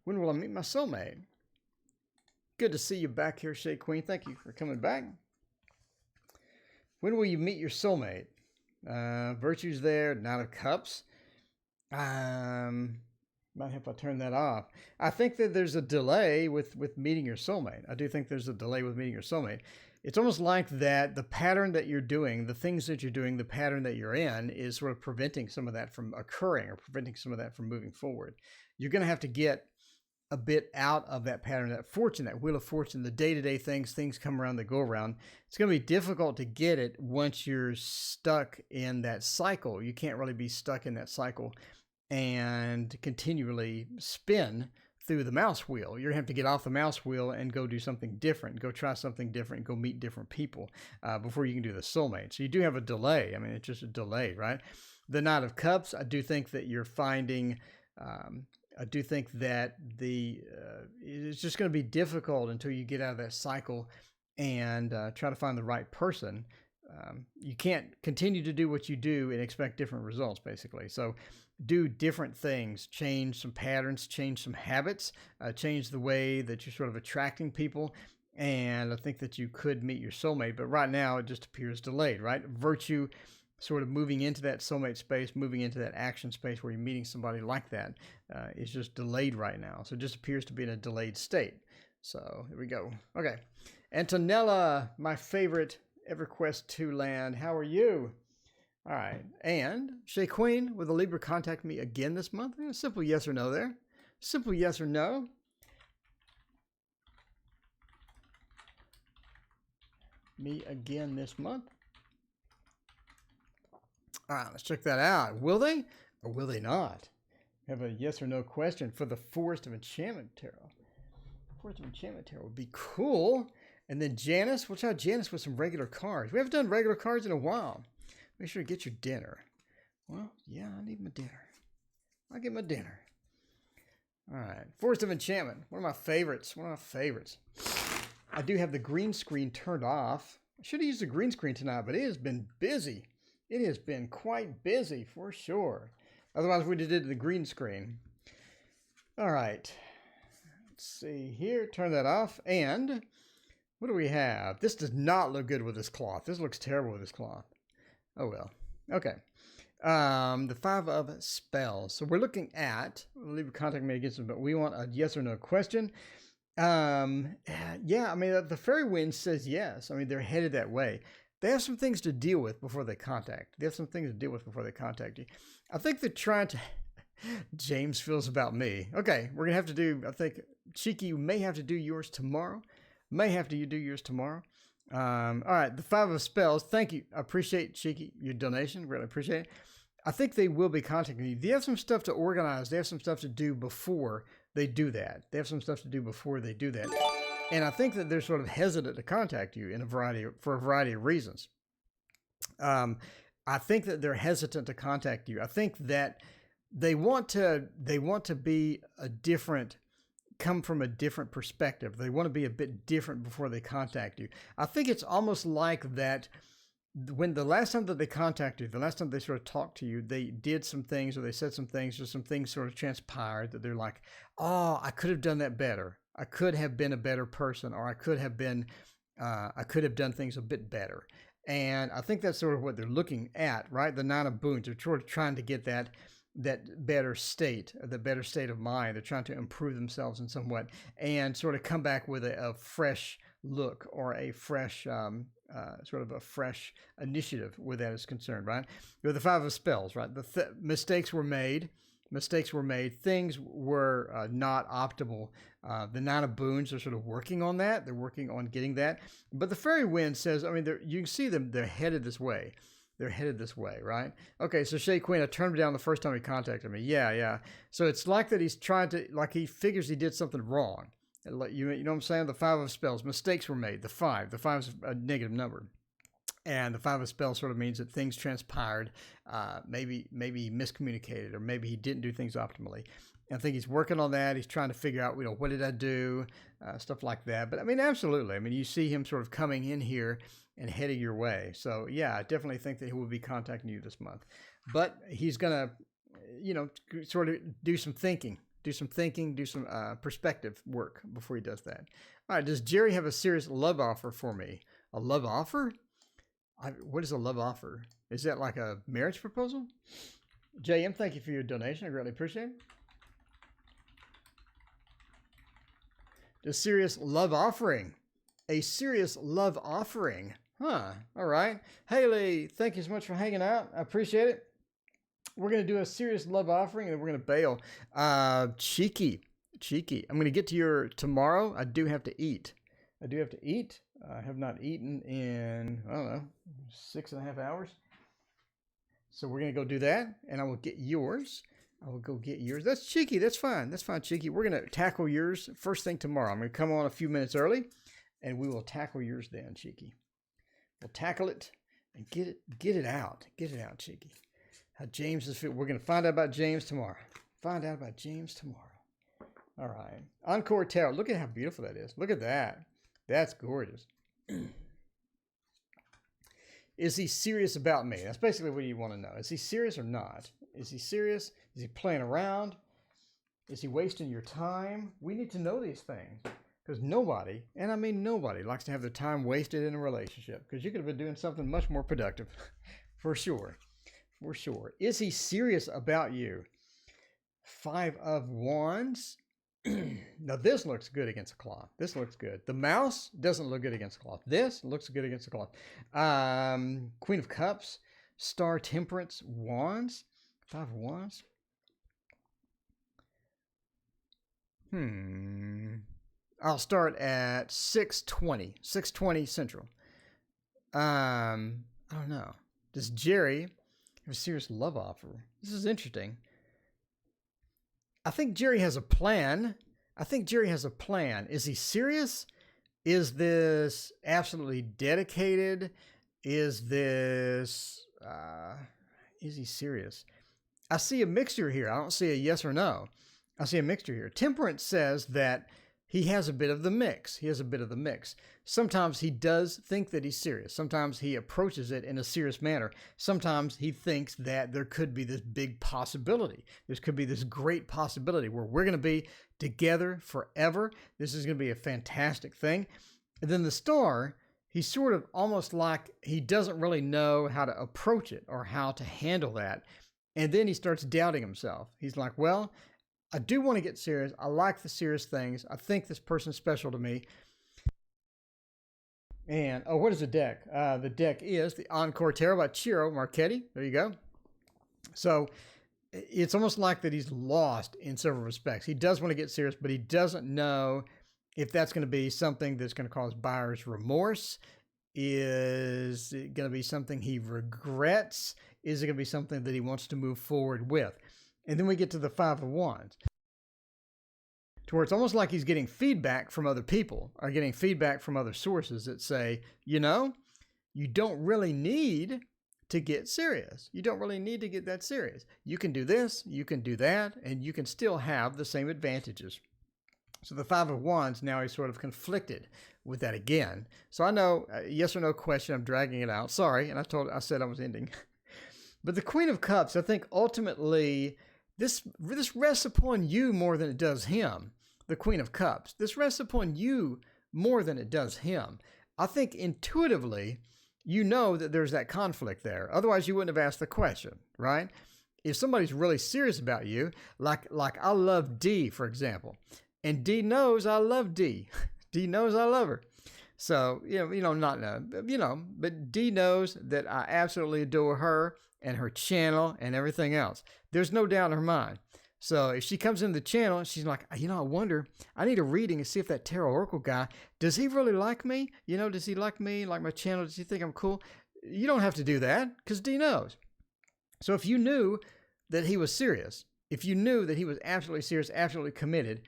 When will I meet my soulmate? Good to see you back here, Shay Queen. Thank you for coming back. When will you meet your soulmate? Virtue's there, Knight of Cups. Might have to turn that off. I think that there's a delay with meeting your soulmate. I do think there's a delay with meeting your soulmate. It's almost like that the pattern that you're doing, the things that you're doing, the pattern that you're in is sort of preventing some of that from occurring, or preventing some of that from moving forward. You're going to have to get a bit out of that pattern, that fortune, that wheel of fortune, the day-to-day things come around, that go around. It's going to be difficult to get it once you're stuck in that cycle. You can't really be stuck in that cycle and continually spin through the mouse wheel. You're going to have to get off the mouse wheel and go do something different, go try something different, go meet different people before you can do the soulmate. So you do have a delay. I mean, it's just a delay, right? The Knight of Cups, I do think that you're finding... I do think that it's just going to be difficult until you get out of that cycle and try to find the right person. You can't continue to do what you do and expect different results, basically. So do different things, change some patterns, change some habits, change the way that you're sort of attracting people. And I think that you could meet your soulmate, but right now it just appears delayed, right? Virtue sort of moving into that soulmate space, moving into that action space where you're meeting somebody like that is just delayed right now. So it just appears to be in a delayed state. So here we go. Okay. Antonella, my favorite EverQuest 2 land. How are you? All right. And Shay Queen, will the Libra contact me again this month? Simple yes or no there. Simple yes or no. me again this month. All right, let's check that out. Will they or will they not? Have a yes or no question for the Forest of Enchantment Tarot. Forest of Enchantment Tarot would be cool. And then Janice, we'll try Janice with some regular cards. We haven't done regular cards in a while. Make sure to get your dinner. Well, yeah, I need my dinner. I'll get my dinner. All right, Forest of Enchantment, one of my favorites. I do have the green screen turned off. I should have used the green screen tonight, but it has been busy. It has been quite busy for sure. Otherwise, we'd have did the green screen. All right. Let's see here. Turn that off. And what do we have? This does not look good with this cloth. This looks terrible with this cloth. Oh, well. Okay. The 5 of Spells. So we're looking at, leave a contact me against them, but we want a yes or no question. Yeah, I mean, the fairy wind says yes. I mean, they're headed that way. They have some things to deal with before they contact. They have some things to deal with before they contact you. I think they're trying to... James feels about me. Okay, we're going to have to do, I think, Cheeky, you may have to do yours tomorrow. All right, the 5 of Spells. Thank you. I appreciate, Cheeky, your donation. Really appreciate it. I think they will be contacting you. They have some stuff to organize. They have some stuff to do before they do that. And I think that they're sort of hesitant to contact you for a variety of reasons. I think that they're hesitant to contact you. I think that they want to be come from a different perspective. They want to be a bit different before they contact you. I think it's almost like that when the last time that they contacted you, the last time they sort of talked to you, they did some things or they said some things or some things sort of transpired that they're like, oh, I could have done that better. I could have been a better person, or I could have done things a bit better. And I think that's sort of what they're looking at, right? The 9 of Boons. They're sort of trying to get that better state of mind. They're trying to improve themselves in somewhat and sort of come back with a fresh look or a fresh, sort of a fresh initiative where that is concerned, right? With the 5 of Spells, right? Mistakes were made. Things were not optimal. The 9 of Boons are sort of working on that. They're working on getting that. But the fairy wind says, I mean, you can see them. They're headed this way. Right? Okay, so Shay Queen, I turned him down the first time he contacted me. Yeah. So it's like that he's trying to, like he figures he did something wrong. You know what I'm saying? The 5 of Spells, mistakes were made. The 5 is a negative number. And the 5 of Spells sort of means that things transpired, maybe he miscommunicated, or maybe he didn't do things optimally. And I think he's working on that. He's trying to figure out, what did I do? Stuff like that. But I mean, absolutely. I mean, you see him sort of coming in here and heading your way. So yeah, I definitely think that he will be contacting you this month. But he's going to, sort of do some thinking, do some perspective work before he does that. All right, does Jerry have a serious love offer for me? A love offer? What is a love offer? Is that like a marriage proposal? JM, thank you for your donation. I greatly appreciate it. A serious love offering. Huh. All right. Haley, thank you so much for hanging out. I appreciate it. We're going to do a serious love offering and we're going to bail. Cheeky. I'm going to get to your tomorrow. I do have to eat. I have not eaten in, 6.5 hours. So we're going to go do that, and I will get yours. That's cheeky. That's fine, Cheeky. We're going to tackle yours first thing tomorrow. I'm going to come on a few minutes early, and we will tackle yours then, Cheeky. We'll tackle it and get it out. Cheeky. How James is feeling. We're going to find out about James tomorrow. All right. Encore Tarot. Look at how beautiful that is. Look at that. That's gorgeous. Is he serious about me? That's basically what you want to know. Is he serious or not? Is he serious? Is he playing around? Is he wasting your time? We need to know these things. Because nobody, and I mean nobody, likes to have their time wasted in a relationship. Because you could have been doing something much more productive. For sure. Is he serious about you? 5 of Wands. Now this looks good against a cloth. This looks good. The mouse doesn't look good against a cloth. This looks good against a cloth. Queen of Cups, Star, Temperance, Wands, 5 of Wands. I'll start at 6:20 Central. I don't know. Does Jerry have a serious love offer? This is interesting. I think Jerry has a plan. Is he serious? Is this absolutely dedicated? Is he serious? I see a mixture here. I don't see a yes or no. I see a mixture here. Temperance says that he has a bit of the mix. Sometimes he does think that he's serious. Sometimes he approaches it in a serious manner. Sometimes he thinks that there could be this big possibility. There could be this great possibility where we're going to be together forever. This is going to be a fantastic thing. And then the Star, he's sort of almost like he doesn't really know how to approach it or how to handle that. And then he starts doubting himself. He's like, well, I do want to get serious. I like the serious things. I think this person's special to me. And, oh, what is the deck? The deck is the Encore Tarot by Ciro Marchetti. There you go. So it's almost like that he's lost in several respects. He does want to get serious, but he doesn't know if that's going to be something that's going to cause buyer's remorse. Is it going to be something he regrets? Is it going to be something that he wants to move forward with? And then we get to the Five of Wands, to where it's almost like he's getting feedback from other people or getting feedback from other sources that say, you know, you don't really need to get serious. You don't really need to get that serious. You can do this, you can do that, and you can still have the same advantages. So the Five of Wands, now he's sort of conflicted with that again. So I know, yes or no question, I'm dragging it out. Sorry, and I said I was ending. But the Queen of Cups, I think ultimately, this rests upon you more than it does him. The Queen of Cups. This rests upon you more than it does him. I think intuitively, you know that there's that conflict there. Otherwise, you wouldn't have asked the question, right? If somebody's really serious about you, like I love D, for example, and D knows I love D. D knows I love her. So, but D knows that I absolutely adore her and her channel and everything else. There's no doubt in her mind. So if she comes into the channel and she's like, I wonder, I need a reading and see if that TarotOracle guy, does he really like me? Does he like me, like my channel? Does he think I'm cool? You don't have to do that because D knows. So if you knew that he was serious, if you knew that he was absolutely serious, absolutely committed,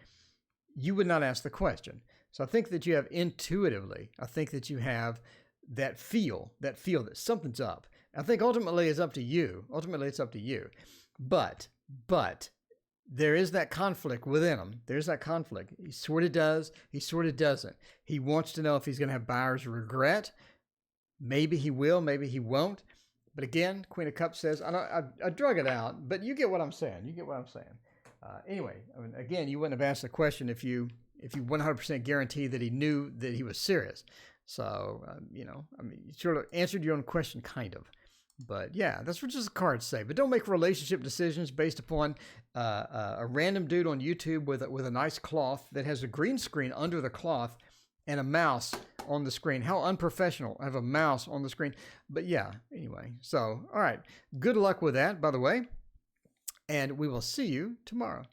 you would not ask the question. So I think that you have intuitively, I think that you have that feel that something's up. I think ultimately it's up to you. But there is that conflict within him. There's that conflict. He sort of does. He sort of doesn't. He wants to know if he's going to have buyer's regret. Maybe he will. Maybe he won't. But again, Queen of Cups says, I drug it out, but you get what I'm saying. Anyway, again, you wouldn't have asked the question if you 100% guarantee that he knew that he was serious. So, you sort of answered your own question, kind of. But yeah, that's what just the cards say. But don't make relationship decisions based upon a random dude on YouTube with a nice cloth that has a green screen under the cloth and a mouse on the screen. How unprofessional. I have a mouse on the screen. But yeah, anyway. So, all right. Good luck with that, by the way. And we will see you tomorrow.